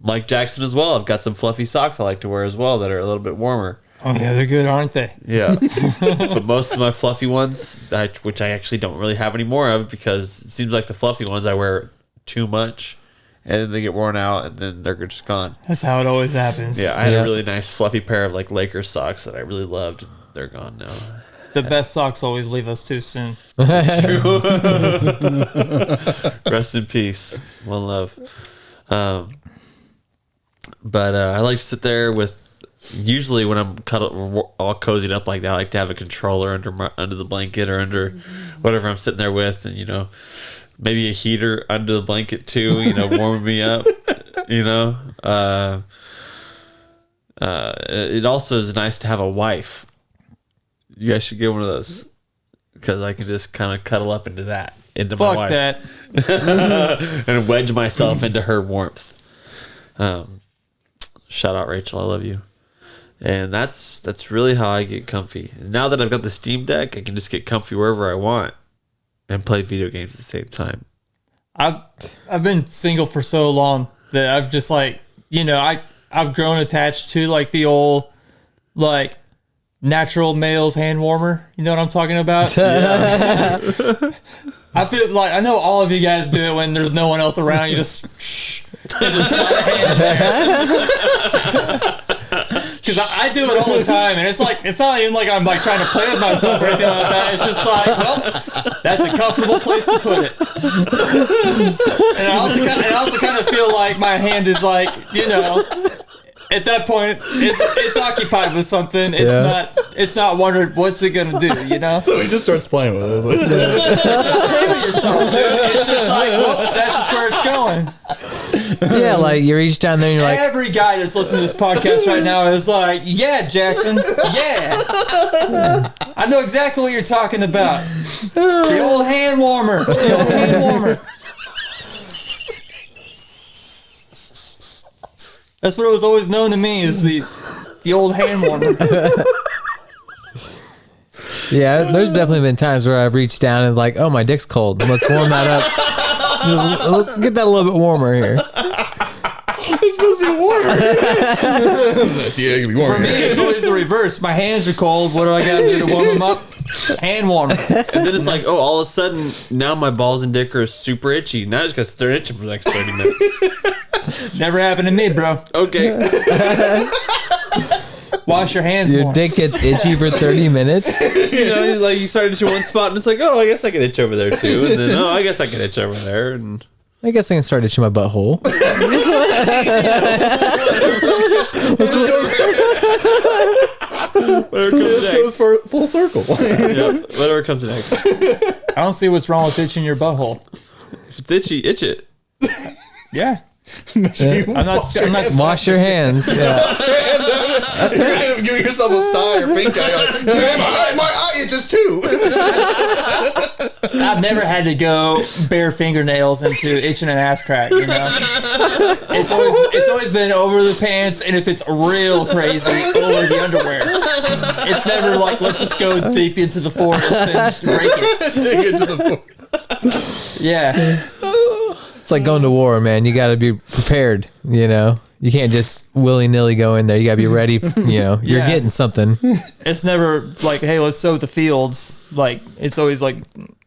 Mike Jackson as well. I've got some fluffy socks I like to wear as well that are a little bit warmer. Oh yeah, they're good, aren't they? Yeah. But most of my fluffy ones, which I actually don't really have any more of, because it seems like the fluffy ones I wear too much, and then they get worn out, and then they're just gone. That's how it always happens. Yeah, I had a really nice fluffy pair of like Lakers socks that I really loved. They're gone now. The best socks always leave us too soon. Rest in peace. One love. But I like to sit there with. Usually, when I'm all cozied up like that, I like to have a controller under the blanket or under whatever I'm sitting there with, and maybe a heater under the blanket too. Warming me up. It also is nice to have a wife. You guys should get one of those, because I can just kind of cuddle up into my wife. Fuck that. And wedge myself into her warmth. Shout out Rachel, I love you. And that's really how I get comfy. Now that I've got the Steam Deck, I can just get comfy wherever I want and play video games at the same time. I've been single for so long that I've just like, I've grown attached to like the old like natural male's hand warmer. You know what I'm talking about? I feel like I know all of you guys do it when there's no one else around. You just slide a hand in there. Because I do it all the time, and it's not even like I'm like trying to play with myself or anything like that. It's just like, well, that's a comfortable place to put it. And I also kind of feel like my hand is like, at that point, it's occupied with something. It's not wondering what's it gonna do, So he just starts playing with it. It's not playing with yourself, dude. It's just like, well, that's just where it's going. Yeah, like you reach down there and you're like, Every guy that's listening to this podcast right now is like, yeah, Jackson, yeah. I know exactly what you're talking about. The old hand warmer. The old hand warmer. That's what it was always known to me is the old hand warmer. yeah, there's definitely been times where I've reached down and like, oh, my dick's cold. Let's warm that up. Let's get that a little bit warmer here. It's supposed to be warmer. Yeah, it can be warmer. For me, it's always the reverse. My hands are cold. What do I got to do to warm them up? Hand warmer. And then it's like, oh, all of a sudden, now my balls and dick are super itchy. Now it's because they're itching for the next 30 minutes. Never happened to me, bro. Okay. Wash your hands Your more. dick gets itchy for 30 minutes. You start itching one spot, and it's like, oh, I guess I can itch over there too. And then, I guess I can itch over there. And I guess I can start itching my butthole. whatever comes This goes next. for full circle. Whatever comes next. I don't see what's wrong with itching your butthole. If it's itchy, itch it. Yeah. I'm not. Wash your hands. Yeah. You're gonna end up giving yourself a sty or pink eye. You're like, my eye itches too. I've never had to go bare fingernails into itching an ass crack. It's always been over the pants, and if it's real crazy, over the underwear. It's never like let's just go deep into the forest and just break it. Dig into the forest. Yeah. It's like going to war, man. You got to be prepared, You can't just willy-nilly go in there. You got to be ready. You're Yeah. getting something. It's never like, hey, let's sow the fields. Like it's always like,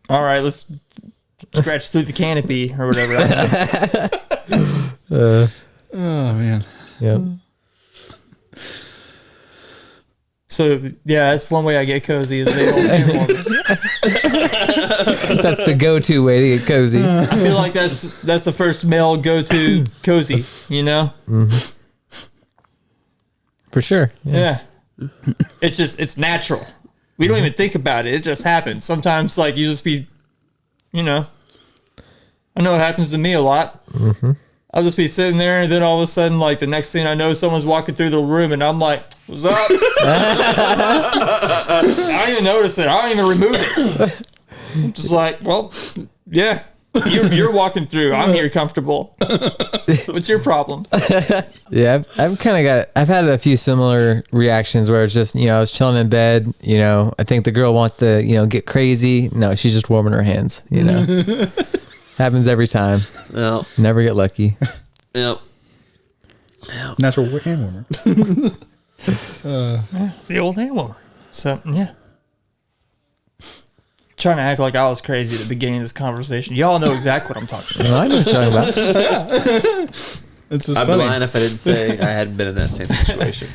all right, let's scratch through the canopy or whatever. Oh man. Yeah. So yeah, that's one way I get cozy is the old hand warmer. That's the go-to way to get cozy. I feel like that's the first male go-to cozy, For sure. Yeah. It's natural. We don't even think about it. It just happens. Sometimes like you just be, I know it happens to me a lot. I'll just be sitting there and then all of a sudden like the next thing I know someone's walking through the room and I'm like, what's up? I don't even notice it. I don't even remove it. I'm just like, well, yeah. You're walking through. I'm here comfortable. What's your problem? Yeah, I've had a few similar reactions where it's just, I was chilling in bed, I think the girl wants to, get crazy. No, she's just warming her hands, Happens every time. Well, Never get lucky. yep. Natural hand warmer. The old hand warmer. So, yeah. Trying to act like I was crazy at the beginning of this conversation. Y'all know exactly what I'm talking about. I know what you're talking about. It's just I'd be funny. lying if I didn't say I hadn't been in that same situation.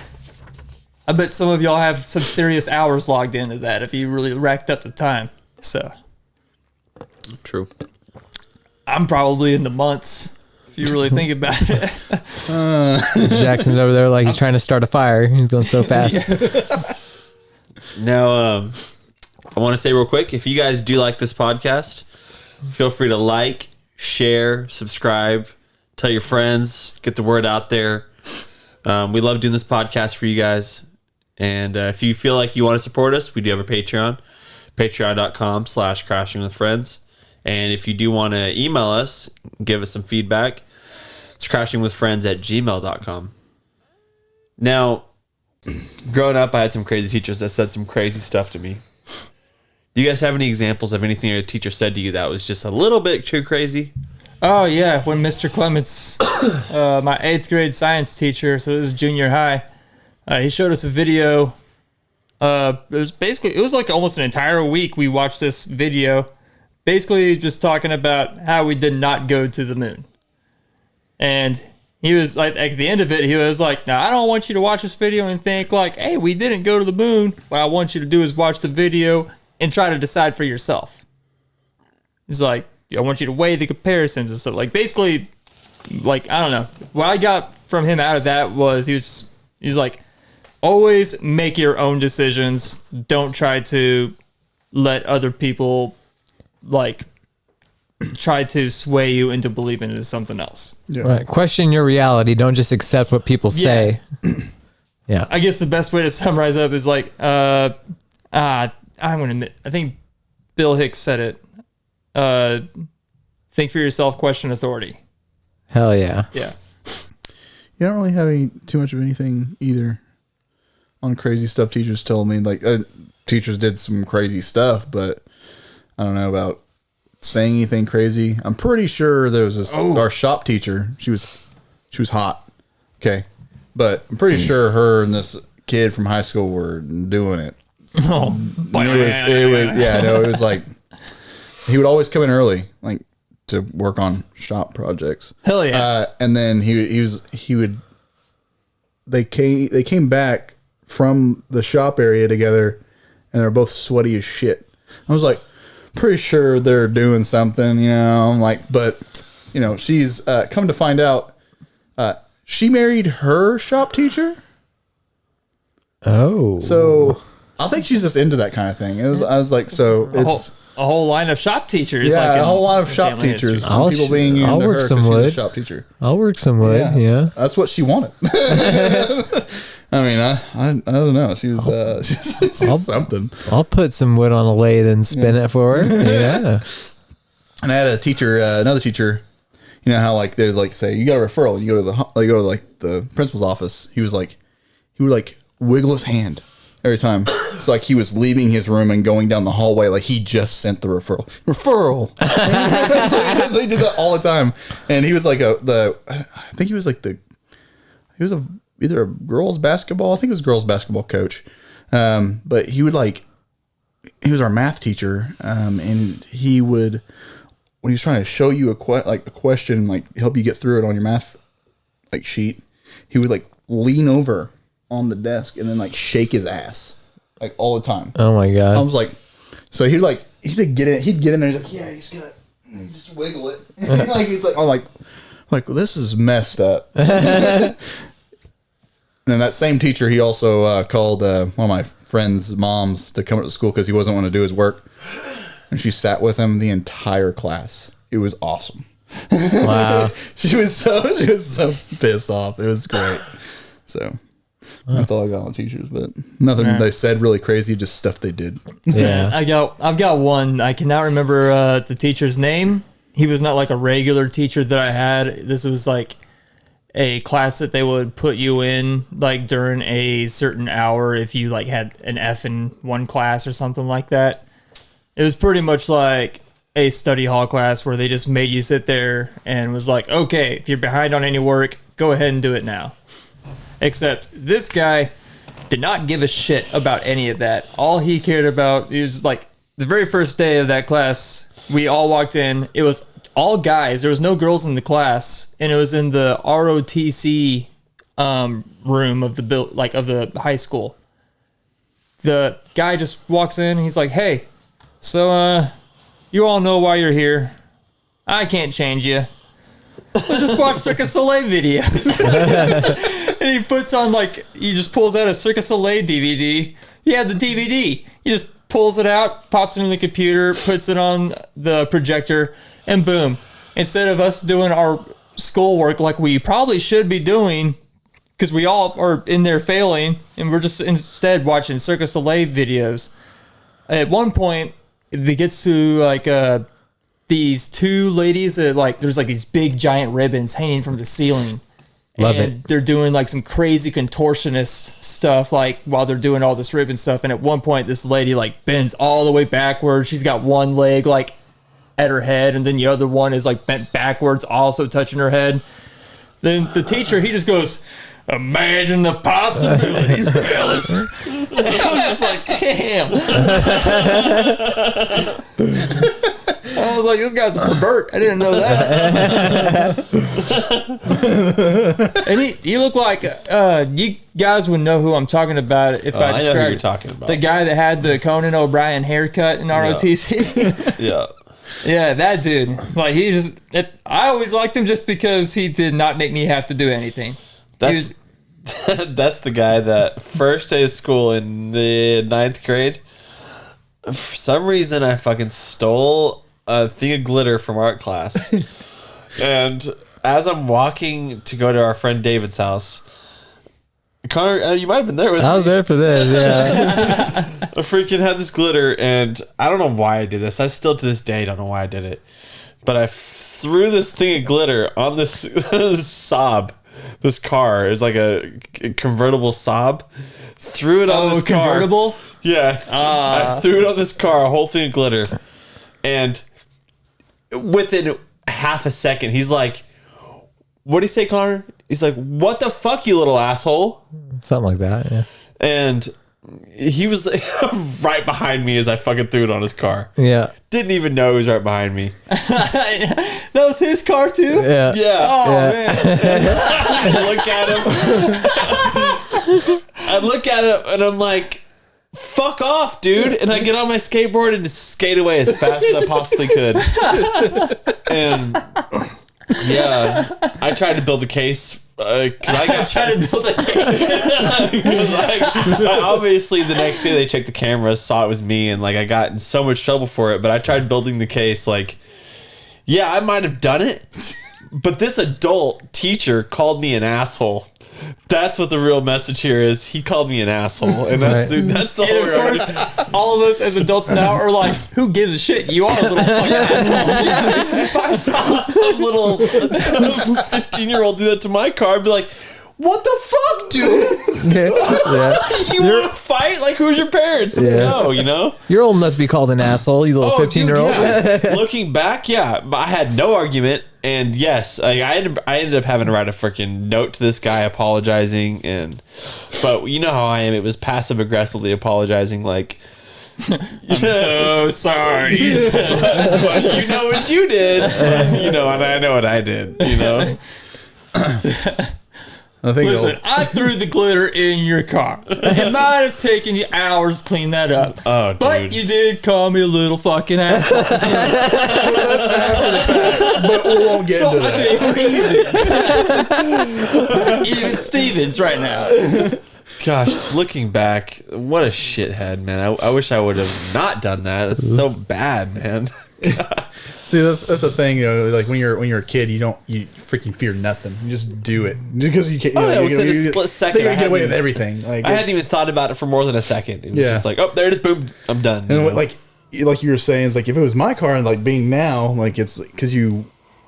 I bet some of y'all have some serious hours logged into that if you really racked up the time. So, True. I'm probably in the months if you really think about it. Jackson's over there like he's trying to start a fire. He's going so fast. Now, I want to say real quick, if you guys do like this podcast, feel free to like, share, subscribe, tell your friends, get the word out there. We love doing this podcast for you guys. And if you feel like you want to support us, we do have a Patreon, patreon.com/crashingwithfriends. And if you do want to email us, give us some feedback, it's crashingwithfriends@gmail.com. Now, growing up, I had some crazy teachers that said some crazy stuff to me. Do you guys have any examples of anything a teacher said to you that was just a little bit too crazy? Oh yeah, when Mr. Clements, my 8th grade science teacher, so this is junior high, he showed us a video. It was like almost an entire week we watched this video, basically just talking about how we did not go to the moon. And he was like, at the end of it, he was like, "Now I don't want you to watch this video and think like, hey, we didn't go to the moon. What I want you to do is watch the video and try to decide for yourself." He's like, I want you to weigh the comparisons and stuff. Like, basically, like, I don't know. What I got from him out of that was he's like, always make your own decisions. Don't try to let other people, like, try to sway you into believing into something else. Yeah. Right. Question your reality. Don't just accept what people say. Yeah. I guess the best way to summarize up is like, I'm going to admit, I think Bill Hicks said it. Think for yourself, question authority. Hell yeah. Yeah. You don't really have too much of anything either on crazy stuff teachers told me. Like, teachers did some crazy stuff, but I don't know about saying anything crazy. I'm pretty sure there was our shop teacher. She was hot. Okay. But I'm pretty sure her and this kid from high school were doing it. It was like, he would always come in early, like, to work on shop projects. Hell yeah. And then they came back from the shop area together, and they're both sweaty as shit. I was like, pretty sure they're doing something, you know. I'm like, but you know, she's come to find out, she married her shop teacher. Oh. So I think she's just into that kind of thing. I was like, so it's a whole line of shop teachers. yeah, like a whole lot of shop family teachers. history. Some people being I'll into work her some 'cause she's a wood. shop teacher. I'll work some wood. Yeah. That's what she wanted. I mean, I don't know. She was she's something. I'll put some wood on a lathe and spin it for her. Yeah. And I had a teacher, another teacher. You know how like they like say you got a referral, and you go to like the principal's office. He would like wiggle his hand every time. It's like he was leaving his room and going down the hallway like he just sent the referral. So he did that all the time. And he was like he was either a girls basketball, I think it was girls basketball coach. But he was our math teacher. And he would, when he was trying to show you a question, like help you get through it on your math like sheet, he would like lean over on the desk and then like shake his ass like all the time. Oh my God. I was like, so he'd get in there. He's like, yeah, he's gonna just wiggle it. Like it's like, I'm like, well, this is messed up. And then that same teacher, he also called one of my friend's moms to come up to school because he wasn't want to do his work, and she sat with him the entire class. It was awesome. Wow. she was so pissed off. It was great. So that's all I got on teachers, but nothing they said really crazy, just stuff they did. Yeah. I've got one. I cannot remember the teacher's name. He was not like a regular teacher that I had. This was like a class that they would put you in like during a certain hour if you like had an F in one class or something like that. It was pretty much like a study hall class where they just made you sit there and was like, okay, if you're behind on any work, go ahead and do it now. Except this guy did not give a shit about any of that. All he cared about, it was like the very first day of that class, we all walked in. It was all guys. There was no girls in the class, and it was in the ROTC room of the high school. The guy just walks in. And he's like, "Hey, so you all know why you're here. I can't change you. Let's just watch Cirque du Soleil videos." And he puts on he just pulls out a Cirque du Soleil DVD. He had the DVD. He just pulls it out, pops it in the computer, puts it on the projector, and boom. Instead of us doing our schoolwork like we probably should be doing, because we all are in there failing, and we're just instead watching Cirque du Soleil videos. At one point, it gets to these two ladies that there's these big giant ribbons hanging from the ceiling. Love and it. They're doing some crazy contortionist stuff while they're doing all this ribbon stuff. And at one point, this lady bends all the way backwards. She's got one leg at her head, and then the other one is like bent backwards, also touching her head. Then the teacher, he just goes, "Imagine the possibilities, fellas." I was just like, damn. I was like, this guy's a pervert. I didn't know that. And he looked like, you guys would know who I'm talking about if I I know who described you're talking about. the guy that had the Conan O'Brien haircut in ROTC. Yeah. Yeah, that dude. Like, I always liked him just because he did not make me have to do anything. That's that's the guy that first day of school in the 9th grade. For some reason, I fucking stole a thing of glitter from art class, and as I'm walking to go to our friend David's house, Connor, you might have been there with me. I was there for this, yeah. I freaking had this glitter, and I don't know why I did this. I still to this day don't know why I did it, but I threw this thing of glitter on this this Saab. This car is like a convertible Saab. Threw it on this car. Convertible? Yeah, I threw it on this car, a whole thing of glitter, and within half a second, he's like, "What do you say, Connor?" He's like, "What the fuck, you little asshole?" Something like that, yeah. And he was right behind me as I fucking threw it on his car. Yeah. Didn't even know he was right behind me. That was his car too? Yeah. Yeah. Oh, Yeah. man. I look at him and I'm like, "Fuck off, dude." And I get on my skateboard and just skate away as fast as I possibly could. And yeah, I tried to build a case. I Trying to build a case. obviously the next day they checked the cameras, saw it was me, and like I got in so much trouble for it. But I tried building the case. Like, yeah, I might have done it, but this adult teacher called me an asshole. That's what the real message here is. He called me an asshole, and that's Right. that's the And whole. of course, all of us as adults now are like, who gives a shit? You are a little fucking asshole. If I saw some little 15-year-old do that to my car, I'd be like, "What the fuck, dude? Yeah. You want to fight? Like, who's your parents? Let's Yeah. go, you know?" You're old enough to be called an asshole, you little 15-year-old. Dude, yeah. Looking back, yeah, I had no argument, and yes, I ended up having to write a freaking note to this guy apologizing, but you know how I am. It was passive aggressively apologizing, like, I'm so sorry. but you know what you did, you know, and I know what I did, you know. I think Listen, I threw the glitter in your car. It might have taken you hours to clean that up. Oh, But dude. you did call me a little fucking asshole. but we won't get So into I that. think we're even. Even Stevens right now. Gosh, looking back, what a shithead, man. I wish I would have not done that. That's so bad, man. See, that's the thing, you know, like when you're a kid, you freaking fear nothing. You just do it because you can't. You Oh, know, yeah, you within a you split second, Think you're I gonna get away with hadn't everything. Like I hadn't even thought about it for more than a second. It was Yeah. just like, oh, there it is, boom, I'm done. you And know? like you were saying, it's like if it was my car and like being now, like it's because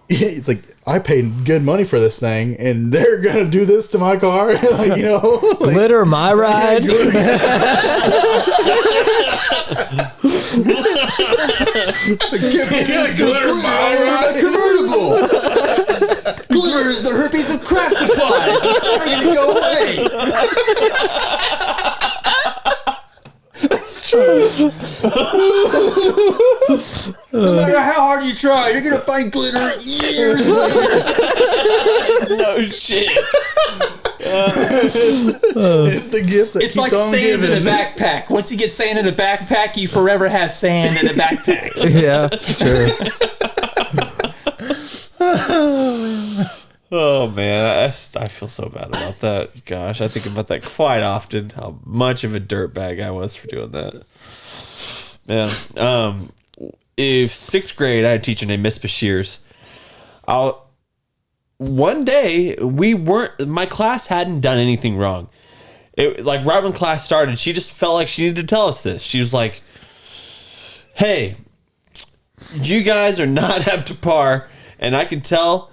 it's like I paid good money for this thing, and they're gonna do this to my car, like, you know, like, Glitter my ride. convertible. Glitter is the herpes of craft supplies. It's never gonna go away. No matter how hard you try, you're gonna find glitter years later. no shit. It's the gift that It's keeps like on sand giving. in a backpack. Once you get sand in a backpack, you forever have sand in a backpack. Yeah, true. Oh man, I feel so bad about that. Gosh, I think about that quite often. How much of a dirtbag I was for doing that. Man, if 6th grade, I had a teacher named Miss Bashirs. One day my class hadn't done anything wrong. Like right when class started, she just felt like she needed to tell us this. She was like, "Hey, you guys are not up to par, and I can tell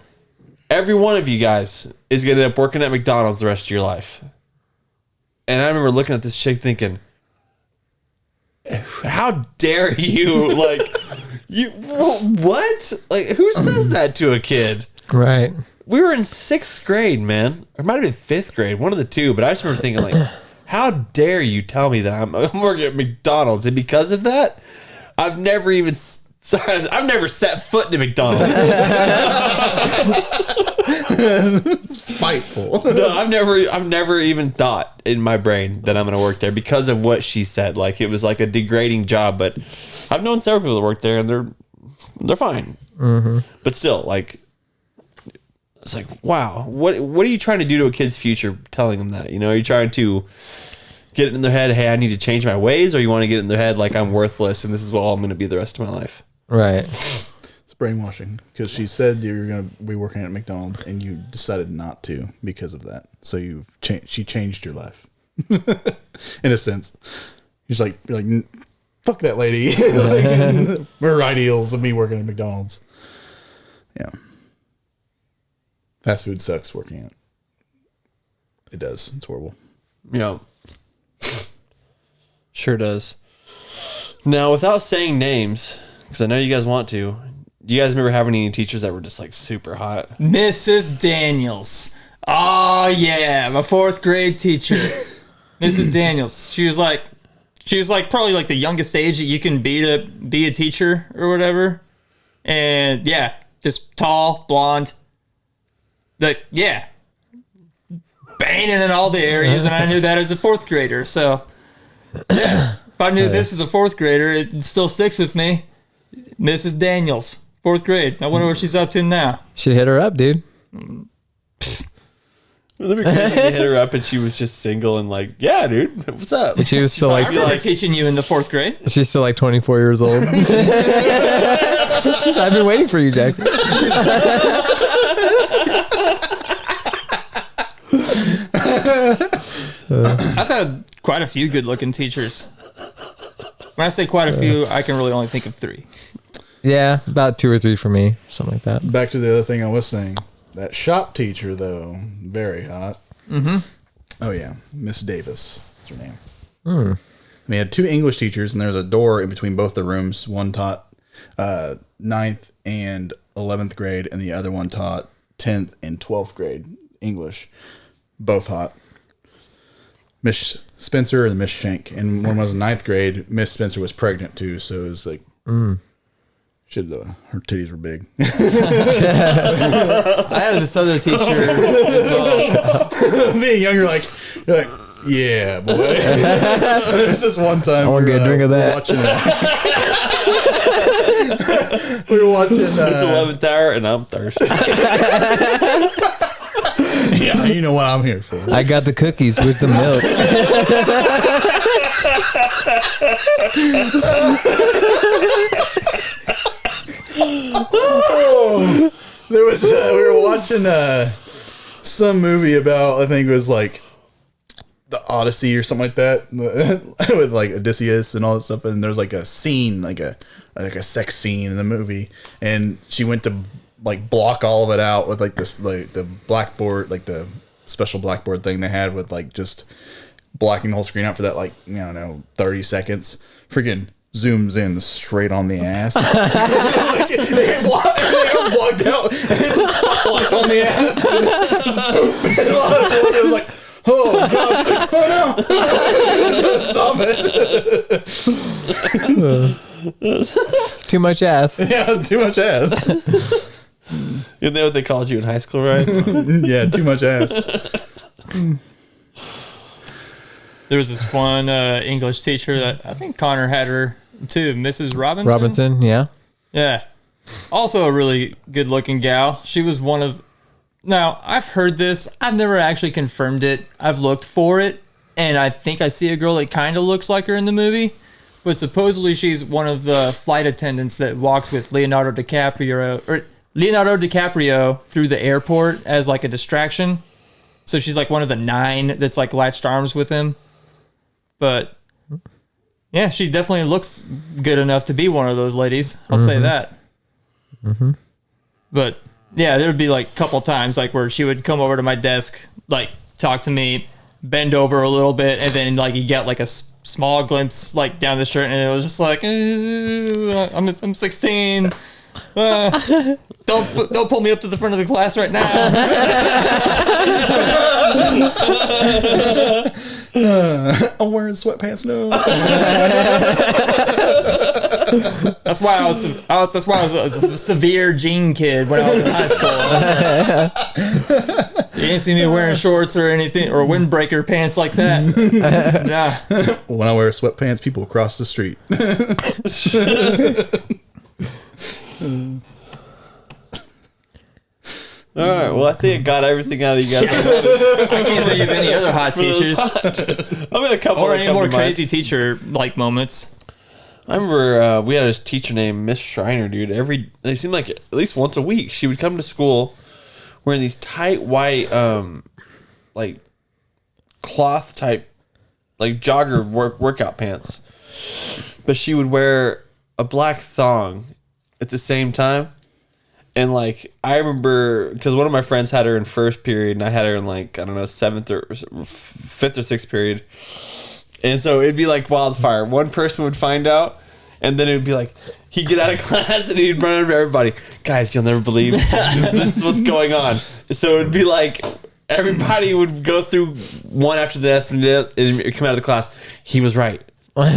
every one of you guys is going to end up working at McDonald's the rest of your life." And I remember looking at this chick thinking, how dare you, like, What? Like, who says that to a kid? Right. We were in 6th grade, man. Or it might have been 5th grade, one of the two. But I just remember thinking, like, how dare you tell me that I'm working at McDonald's? And because of that, I've never set foot in a McDonald's. Spiteful. No, I've never even thought in my brain that I'm going to work there because of what she said. Like, it was like a degrading job. But I've known several people that work there, and they're fine. Mm-hmm. But still, like, it's like, wow, what are you trying to do to a kid's future telling them that? You know, are you trying to get it in their head, hey, I need to change my ways, or you want to get it in their head like I'm worthless and this is all I'm going to be the rest of my life? Right. It's brainwashing because she said you were going to be working at McDonald's and you decided not to because of that. So she changed your life in a sense. You're like, fuck that lady. Like, we're ideals of me working at McDonald's. Yeah. Fast food sucks working at it. It does. It's horrible. Yeah. Sure does. Now, without saying names, because I know you guys want to, do you guys remember having any teachers that were just like super hot? Mrs. Daniels. Oh yeah, my 4th grade teacher, Mrs. Daniels. She was like probably like the youngest age that you can be to be a teacher or whatever. And yeah, just tall, blonde. Like, yeah, banging in all the areas, and I knew that as a 4th grader. So, yeah, if I knew this as a 4th grader, it still sticks with me. Mrs. Daniels, 4th grade. I wonder what she's up to now. Should hit her up, dude. That'd be crazy to hit her up and she was just single and like, yeah, dude, what's up? And she was still I like, remember teaching you in the 4th grade. she's still like 24 years old. I've been waiting for you, Jackson. I've had quite a few good-looking teachers. When I say quite a few, I can really only think of 3. Yeah, about 2 or 3 for me, something like that. Back to the other thing I was saying. That shop teacher, though, very hot. Mm-hmm. Oh, yeah. Miss Davis. That's her name. We had 2 English teachers, and there was a door in between both the rooms. One taught 9th and 11th grade, and the other one taught 10th and 12th grade English. Both hot. Miss Spencer and Miss Shank. And when I was in 9th grade, Miss Spencer was pregnant, too, so it was like... her titties were big. I had this other teacher as well. Being young, you're like, yeah, boy. There's this one time I want to get a drink of that. We were watching. It's 11th hour and I'm thirsty. Yeah, you know what I'm here for. I got the cookies with the milk. There was we were watching some movie about, I think it was like the Odyssey or something like that, with like Odysseus and all that stuff, and there's like a scene, like a sex scene in the movie, and she went to like block all of it out with like this, like the blackboard, like the special blackboard thing they had with like just blocking the whole screen out for that, like, I don't know, 30 seconds. Freaking zooms in straight on the ass. Like, everything else blocked out. And it's a spotlight on the ass. And a lot of people was like, oh gosh, like, oh no. Stop it. Too much ass. Yeah, too much ass. You know what they called you in high school, right? Yeah, too much ass. There was this one English teacher that I think Connor had her too, Mrs. Robinson. Robinson, yeah. Yeah. Also a really good looking gal. She was one of... Now, I've heard this. I've never actually confirmed it. I've looked for it, and I think I see a girl that kind of looks like her in the movie. But supposedly she's one of the flight attendants that walks with Leonardo DiCaprio through the airport as like a distraction. So she's like one of the 9 that's like latched arms with him. But yeah, she definitely looks good enough to be one of those ladies. I'll say that. Mm-hmm. But yeah, there would be like a couple times like where she would come over to my desk, like talk to me, bend over a little bit, and then like you get like a small glimpse like down the shirt, and it was just like, I'm 16. Don't pull me up to the front of the class right now. I'm wearing sweatpants now. That's why I was a severe jean kid when I was in high school. You didn't see me wearing shorts or anything or windbreaker pants like that. Nah. When I wear sweatpants, people cross the street. All right. Well, I think I got everything out of you guys. I can't think of any other hot teachers I've got a couple or that any come more to mind. crazy teacher like moments. I remember we had a teacher named Miss Schreiner, dude. It seemed like at least once a week she would come to school wearing these tight white, like cloth type, like jogger workout pants, but she would wear a black thong at the same time. And like I remember because one of my friends had her in first period, and I had her in like I don't know 7th or 5th or 6th period. And so it'd be like wildfire. One person would find out, and then it would be like, he'd get out of class and he'd run over to everybody. Guys, you'll never believe this is what's going on. So it'd be like, everybody would go through one after the other and come out of the class. He was right. She's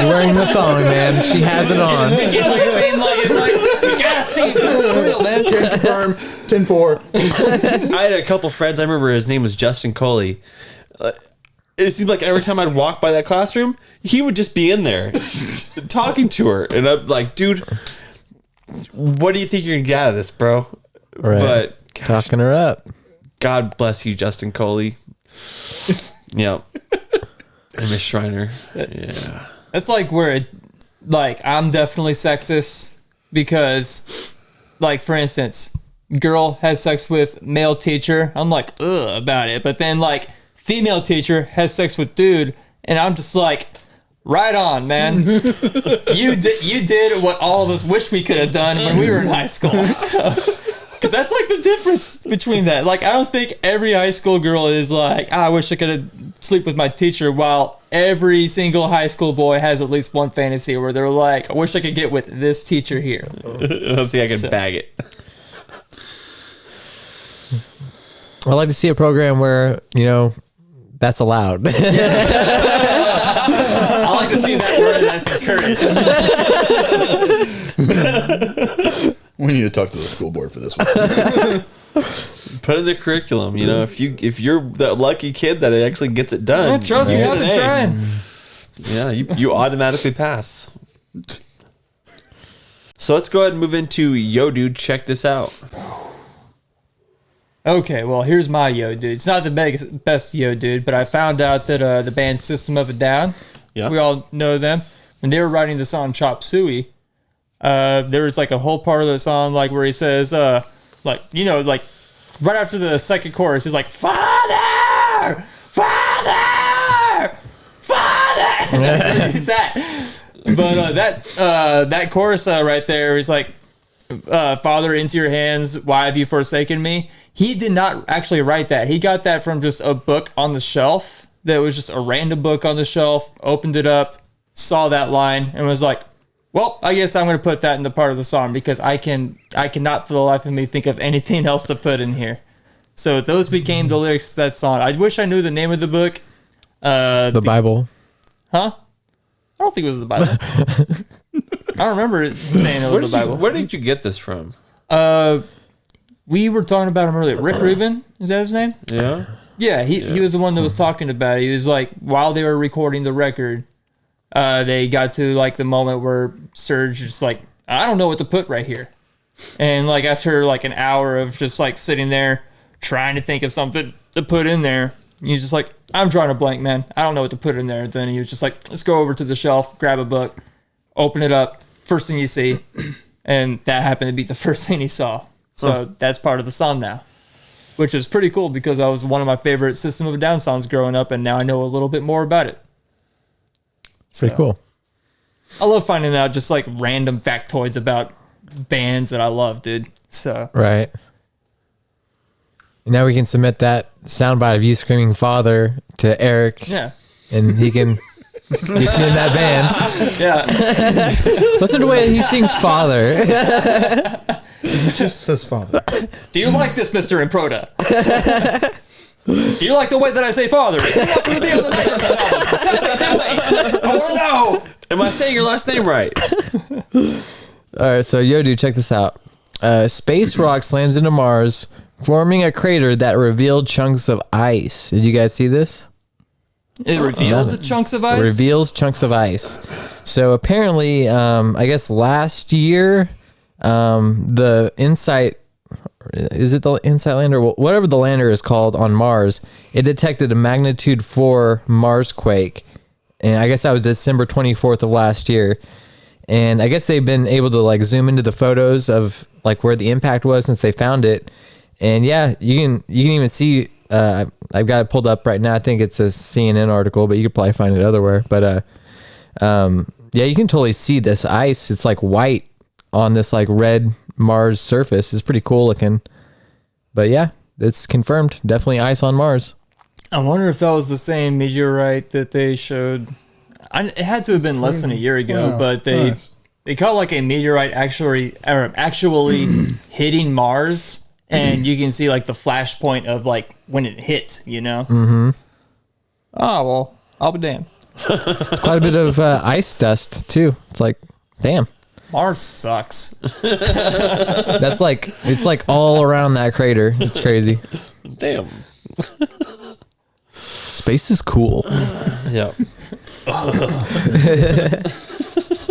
wearing the thong, man. She has it on. It's like, you gotta see if this is real, man. Confirm 10-4. I had a couple friends. I remember his name was Justin Coley. It seemed like every time I'd walk by that classroom, he would just be in there talking to her. And I'm like, dude, what do you think you're going to get out of this, bro? Right. But gosh, Talking her up. God bless you, Justin Coley. Yeah. And Miss Schreiner. Yeah. That's like where I'm definitely sexist because, like, for instance, girl has sex with male teacher. I'm like, ugh, about it. But then, like, female teacher has sex with dude, and I'm just like, right on, man. You did what all of us wish we could have done when we were in high school. Because that's like the difference between that. Like, I don't think every high school girl is like, I wish I could have sleep with my teacher, while every single high school boy has at least one fantasy where they're like, I wish I could get with this teacher here. I don't think I can bag it. I'd like to see a program where, that's allowed. I like to see that word that's encouraged. We need to talk to the school board for this one. Put in the curriculum, if you're that lucky kid that actually gets it done. Yeah, trust me, I've been trying. Yeah, you automatically pass. So let's go ahead and move into Yo Dude, check this out. Okay, well, here's my Yo Dude. It's not the best Yo Dude, but I found out that the band System of a Down, we all know them, when they were writing the song Chop Suey, there was like a whole part of the song like where he says, right after the second chorus, he's like, Father! Father! Father! It's that. But that chorus right there is like, Father, into your hands, why have you forsaken me? He did not actually write that. He got that from just a book on the shelf that was just a random book on the shelf, opened it up, saw that line, and was like, well, I guess I'm going to put that in the part of the song because I cannot for the life of me think of anything else to put in here. So those became the lyrics to that song. I wish I knew the name of the book. The Bible. Huh? I don't think it was the Bible. I don't remember it saying it was the Bible. Where did you get this from? We were talking about him earlier. Rick Rubin, is that his name? Yeah. Yeah, he was the one that was talking about it. He was like, while they were recording the record, they got to like the moment where Serge just like, I don't know what to put right here. And like after like an hour of just like sitting there trying to think of something to put in there, he's just like, I'm drawing a blank, man. I don't know what to put in there. Then he was just like, let's go over to the shelf, grab a book, open it up, first thing you see. And that happened to be the first thing he saw. So that's part of the song now, which is pretty cool because that was one of my favorite System of a Down songs growing up, and now I know a little bit more about it. Pretty cool. I love finding out just like random factoids about bands that I love, dude. So Right. Now we can submit that soundbite of you screaming "Father" to Eric. yeah, and he can get you in that band. Yeah. Listen to the way he sings Father. He just says father. Do you like this, Mr. Improda? Do you like the way that I say father? Is he not going to be on the next album? Tell me. I want to know. Am I saying your last name right? All right, so Yodu, check this out. Space rock slams into Mars, forming a crater that revealed chunks of ice. Did you guys see this? It revealed the chunks of ice? Reveals chunks of ice. So apparently, I guess last year, the InSight, is it the InSight lander? Whatever the lander is called on Mars, it detected a magnitude 4 Mars quake. And I guess that was December 24th of last year. And I guess they've been able to like zoom into the photos of like where the impact was since they found it. And yeah, you can even see, I've got it pulled up right now. I think it's a CNN article, but you could probably find it otherwhere. But yeah, you can totally see this ice. It's like white on this like red Mars surface. It's pretty cool looking. But yeah, it's confirmed. Definitely ice on Mars. I wonder if that was the same meteorite that they showed. It had to have been less than a year ago, Wow, but they nice. caught like a meteorite actually hitting Mars, and you can see like the flashpoint of like when it hit. You know. Mm-hmm. Oh well, I'll be damned. Quite a bit of ice dust too. It's like, damn. Mars sucks. That's like, it's like all around that crater. It's crazy. Damn. Space is cool. Yeah.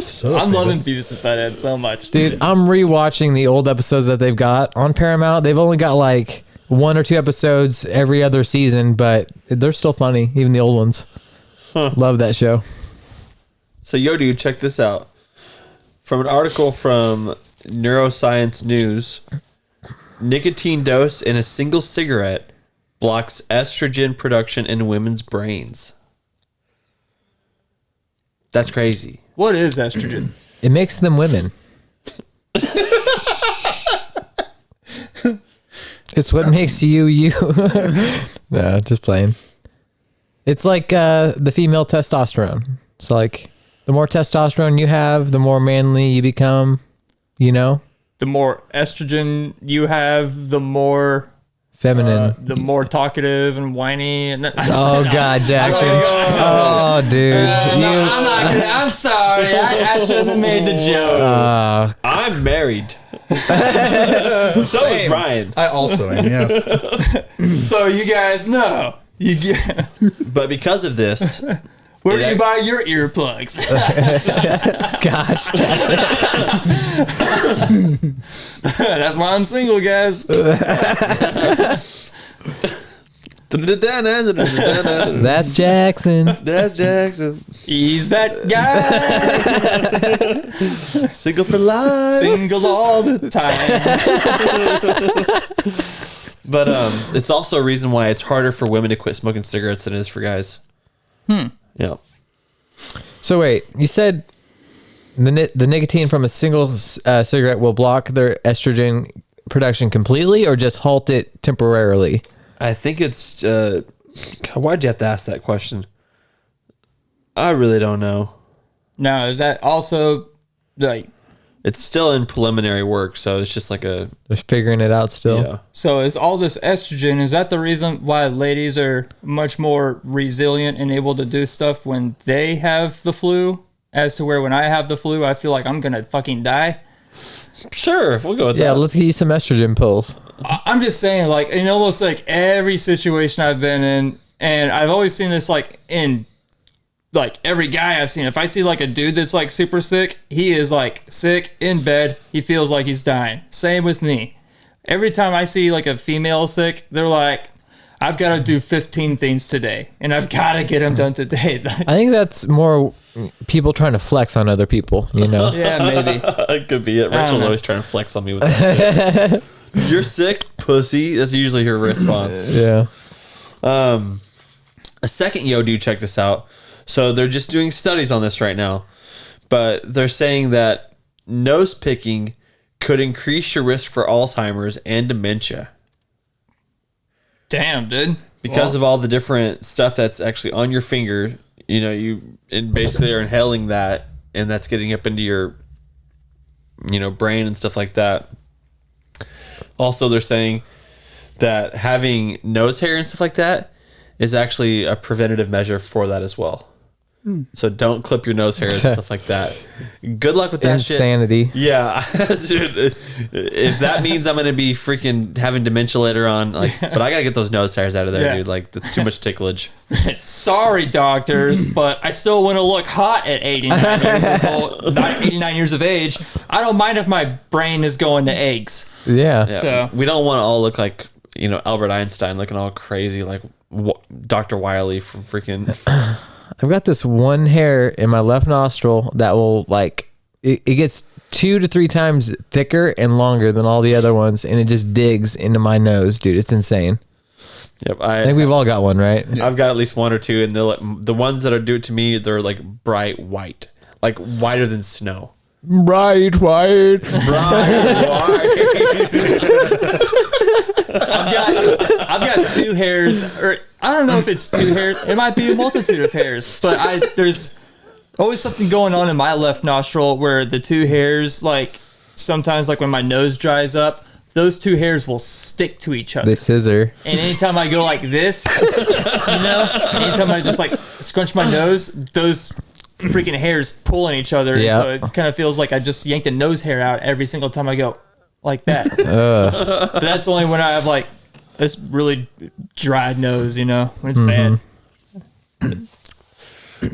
So I'm loving Beavis and Butthead so much, Dude, I'm rewatching the old episodes that they've got on Paramount. They've only got like 1 or 2 episodes every other season, but they're still funny, even the old ones. Love that show. So Yodu, check this out. From an article from Neuroscience News, nicotine dose in a single cigarette blocks estrogen production in women's brains. That's crazy. What is estrogen? It makes them women. It's what makes you you. No, just playing. It's like the female testosterone. It's like the more testosterone you have, the more manly you become, you know? The more estrogen you have, the more Feminine. talkative and whiny. And Oh God, Jackson! Oh, dude, I'm not gonna. I'm sorry. I should have made the joke. I'm married. So is Brian. I also am, yes. So you guys know. You get. But because of this, Where do you buy your earplugs? gosh, Jackson. That's why I'm single, guys. That's Jackson. That's Jackson. He's that guy. Single for life. Single all the time. But it's also a reason why it's harder for women to quit smoking cigarettes than it is for guys. Yeah. So wait, you said the nicotine from a single cigarette will block their estrogen production completely, or just halt it temporarily? I think it's. Why'd you have to ask that question? I really don't know. Now, is that also like? It's still in preliminary work, so it's just like a. They're figuring it out still. Yeah. So is all this estrogen? Is that the reason why ladies are much more resilient and able to do stuff when they have the flu, as to where when I have the flu, I feel like I'm gonna fucking die? Sure, we'll go with Yeah, that. let's get you some estrogen pills. I'm just saying, like, in almost like every situation I've been in, and I've always seen this like in like every guy I've seen. If I see like a dude that's like super sick, he is like sick in bed. He feels like he's dying. Same with me. Every time I see like a female sick, they're like, I've got to do 15 things today, and I've got to get them done today. I think that's more people trying to flex on other people, you know? Yeah, maybe. That could be it. Rachel's know. always trying to flex on me with that shit. You're sick, pussy. That's usually her response. Yeah. A second Yodu, check this out. So they're just doing studies on this right now, but they're saying that nose picking could increase your risk for Alzheimer's and dementia Damn, dude. because of all the different stuff that's actually on your finger you and basically are inhaling that, and that's getting up into your, brain and stuff like that. Also, they're saying that having nose hair and stuff like that is actually a preventative measure for that as well. So don't clip your nose hairs and stuff like that. Good luck with that Insanity. shit. Yeah. Dude, if that means I'm going to be freaking having dementia later on, but I got to get those nose hairs out of there, dude. That's too much ticklage. Sorry, doctors, but I still want to look hot at 89 years of age. I don't mind if my brain is going to eggs. Yeah. So We don't want to all look like, Albert Einstein looking all crazy like Dr. Wiley from freaking... I've got this one hair in my left nostril that will it gets 2 to 3 times thicker and longer than all the other ones, and it just digs into my nose, dude. It's insane. Yep, I think we've all got one, right? I've got at least one or two, and the ones that are due to me, they're like bright white, like whiter than snow. Bright white. I've got 2 hairs, or I don't know if it's 2 hairs. It might be a multitude of hairs, but there's always something going on in my left nostril where the 2 hairs, sometimes when my nose dries up, those 2 hairs will stick to each other. They scissor. And anytime I go like this, anytime I just scrunch my nose, those freaking hairs pull in each other. Yeah. So it kind of feels like I just yanked a nose hair out every single time I go like that. But that's only when I have this really dried nose, when it's bad.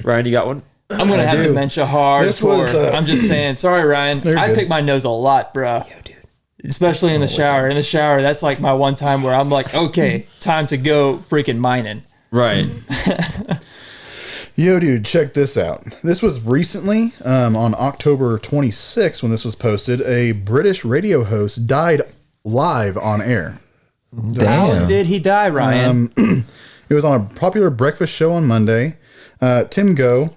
Ryan, you got one? I'm going to have dementia hard. I'm just saying. Sorry, Ryan. I pick my nose a lot, bro. Especially in the shower. In the shower, that's my one time where I'm okay, time to go freaking mining. Right. Yo, dude, check this out. This was recently, on October 26th, when this was posted, a British radio host died live on air. Damn. How did he die, Ryan? It was on a popular breakfast show on Monday. Tim Go,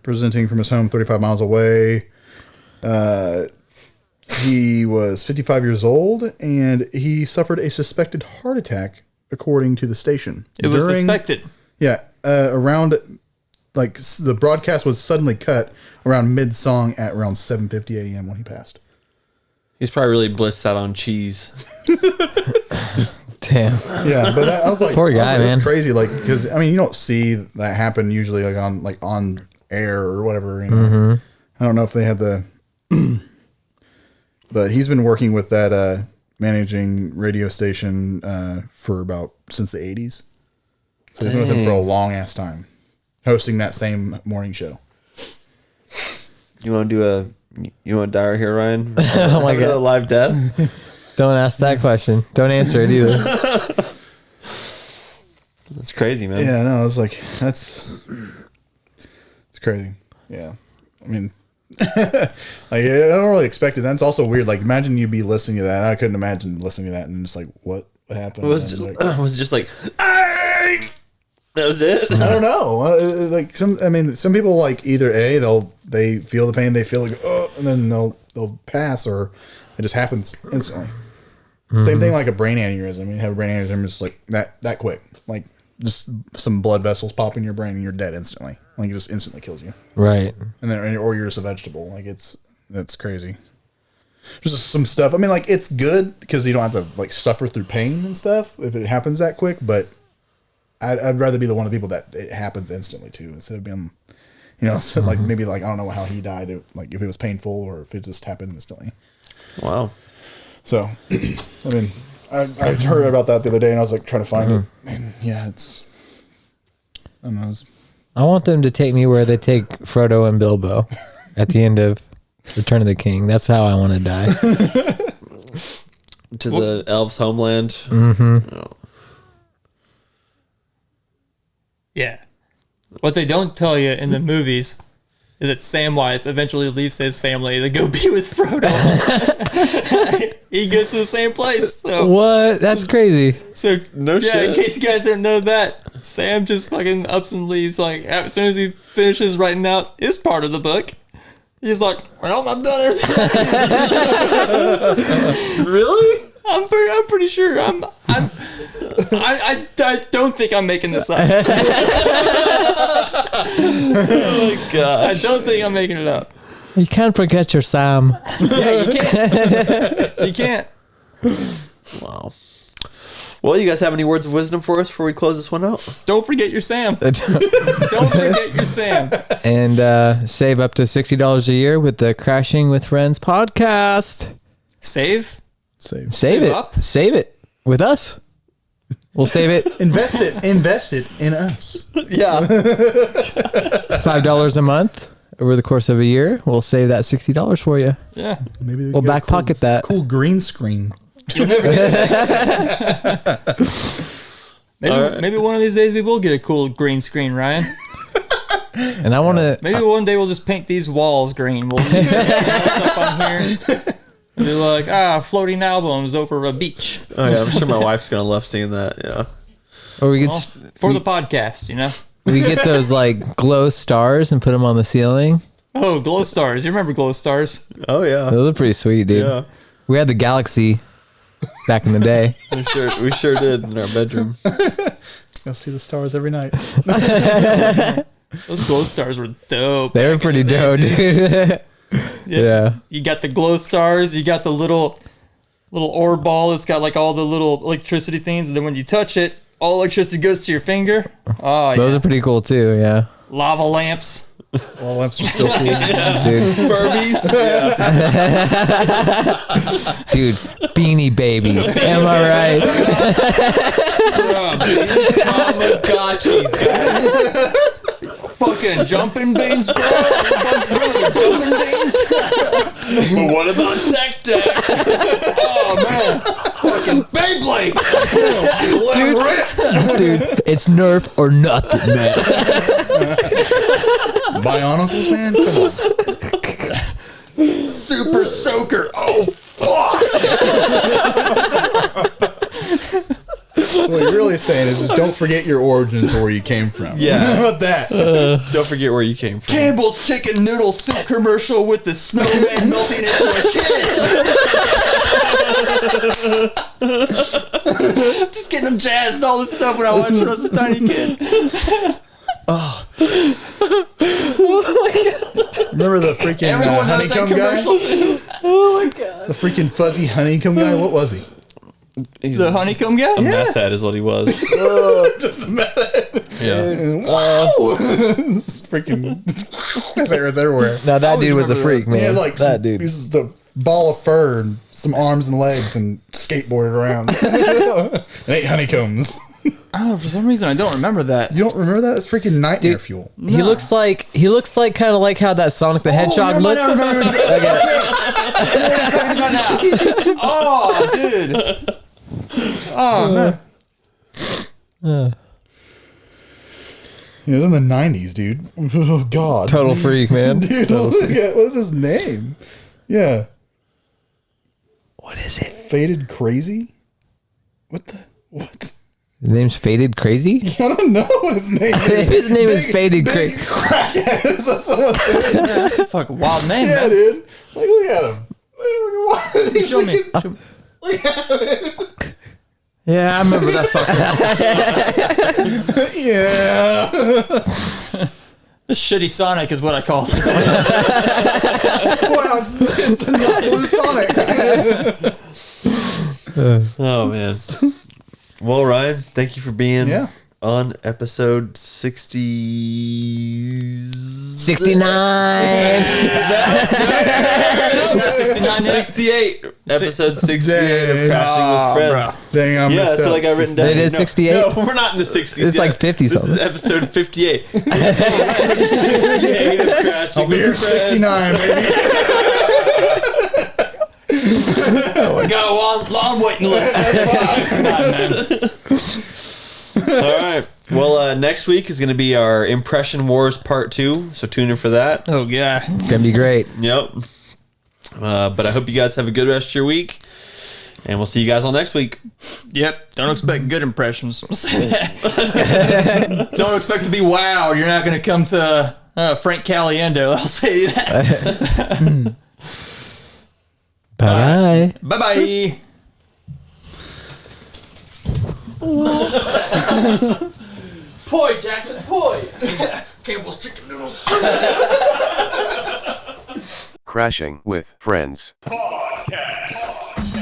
presenting from his home 35 miles away. He was 55 years old, and he suffered a suspected heart attack, according to the station. It was suspected. Yeah, around the broadcast was suddenly cut around mid-song at around 7:50 a.m. when he passed. He's probably really blissed out on cheese. Damn. Yeah, but I was like, Poor guy, man. It's crazy, because you don't see that happen usually on air or whatever. I don't know if they had the, but he's been working with that managing radio station since the 80s. So he's been with him for a long ass time, hosting that same morning show. You want to die right here, Ryan? Oh my God. A live death? Don't ask that question. Don't answer it either. That's crazy, man. Yeah, no, it's crazy. Yeah. I mean, I don't really expect it. That's also weird. Imagine you be listening to that. I couldn't imagine listening to that and just what happened. It was just "Ay!" That was it. I don't know. Some people either they feel the pain, they feel and then they'll pass, or it just happens instantly. Same thing like a brain aneurysm. You have a brain aneurysm, it's that quick. Just some blood vessels pop in your brain and you're dead instantly. It just instantly kills you. Right. And then, or you're just a vegetable. That's crazy. There's just some stuff. It's good because you don't have to suffer through pain and stuff if it happens that quick. But I'd rather be the one of the people that it happens instantly too, instead of being, maybe I don't know how he died. If it was painful or if it just happened instantly. Wow. So, I heard about that the other day and I was trying to find it. And yeah, I don't know. I want them to take me where they take Frodo and Bilbo at the end of Return of the King. That's how I want to die. To the elves' homeland. Mm-hmm. Oh. Yeah. What they don't tell you in the movies is that Samwise eventually leaves his family to go be with Frodo. He goes to the same place. So, What? That's crazy. so No yeah, shit. in case you guys didn't know that, Sam just fucking ups and leaves. As soon as he finishes writing out his part of the book, he's like, "Well, I've done everything." Really? I'm pretty sure. I'm I don't think I'm making this up. Oh God. I don't think I'm making it up. You can't forget your Sam. Yeah, you can't. You can't. Wow. Well, you guys have any words of wisdom for us before we close this one out? Don't forget your Sam. Don't forget your Sam. And save up to $60 a year with the Crashing with Friends podcast. Save. Save. Save it. up. Save it with us. We'll save it. Invest it. Invest it in us. Yeah. $5 a month over the course of a year. We'll save that $60 for you. Yeah. Maybe we We'll get a back pocket that. cool green screen. Maybe one of these days we will get a cool green screen, Ryan. And I want to. Maybe one day we'll just paint these walls green. We'll leave it up on here. And be like, floating albums over a beach. Oh yeah, I'm sure my wife's gonna love seeing that. Yeah. Or we could. Well, for the podcast, you know. We get those like glow stars and put them on the ceiling. Oh, glow stars! You remember glow stars? Oh yeah. Those are pretty sweet, dude. Yeah. We had the Galaxy back in the day. We sure did in our bedroom. You'll see the stars every night. Those glow stars were dope. They were pretty dope, dude. Yeah. You got the glow stars. You got the little orb ball that's got like all the little electricity things, and then when you touch it, all electricity goes to your finger. Oh, Those yeah. are pretty cool too, yeah. Lava lamps. All lamps are still cool. Dude. Furbies. Yeah. Dude, Beanie Babies. Am I right? Tamagotchis, guys. Fucking jumping beans, bro. Jumping beans. But what about Tech Decks? Oh man. Fucking Beyblade. Dude, it's Nerf or nothing, man. Bionicles, man. Come on. Super soaker. Oh fuck. What you're really saying is just don't forget your origins or where you came from. Yeah. How about that? Don't forget where you came from. Campbell's chicken noodle soup commercial with the snowman melting into a kid. Just getting them jazzed, all this stuff when I watched when I was a tiny kid. Remember the freaking Everyone knows that honeycomb guy? commercial too. The freaking fuzzy honeycomb guy? What was he? He's The honeycomb guy? a meth head is what he was. Just a method. Yeah. Wow. It's freaking there's arrows everywhere. Now that dude was a remember freak, He man. had like that dude. He was the ball of fur and some arms and legs and skateboarded around. And ate honeycombs. I don't know, for some reason I don't remember that. You don't remember that? It's freaking nightmare fuel. He looks like kind of like how that Sonic the Hedgehog I looked. remember what you're talking about now. Oh, dude. Oh, man. Yeah, in the 90s, dude. Oh, God. Total freak, man. Dude, look at, what is his name? Yeah. What is it? Faded Crazy? What? His name's Faded Crazy? I don't know what his name is. His name is Faded Big Crazy. crackhead. Is that someone said? That's a fucking wild name, Yeah, man. dude. Like, look at him. He's Show me. freaking- Look at him. Yeah, I remember that fucker. Yeah. The shitty Sonic is what I call it. Wow, it's not Blue Sonic. Oh man. Well, Ryan, thank you for being Yeah. on episode 60. 69. 68. Episode 68 of Crashing with Friends. Dang, I Yeah, missed that's out. what I got written down. It is 68? No, we're not in the 60s. It's like 50 This is something. episode 58. 58 of Crashing I'll be here with Friends. 69, baby. We got a long waiting list. All right. Well, next week is going to be our Impression Wars Part 2, so tune in for that. Oh, yeah. It's going to be great. Yep. But I hope you guys have a good rest of your week, and we'll see you guys all next week. Yep. Don't expect good impressions. We'll say that. Don't expect to be wowed. You're not going to come to Frank Caliendo. I'll say that. Bye-bye. Bye-bye. Poi, Jackson, poi. Campbell's chicken noodles. Crashing with Friends. Podcast.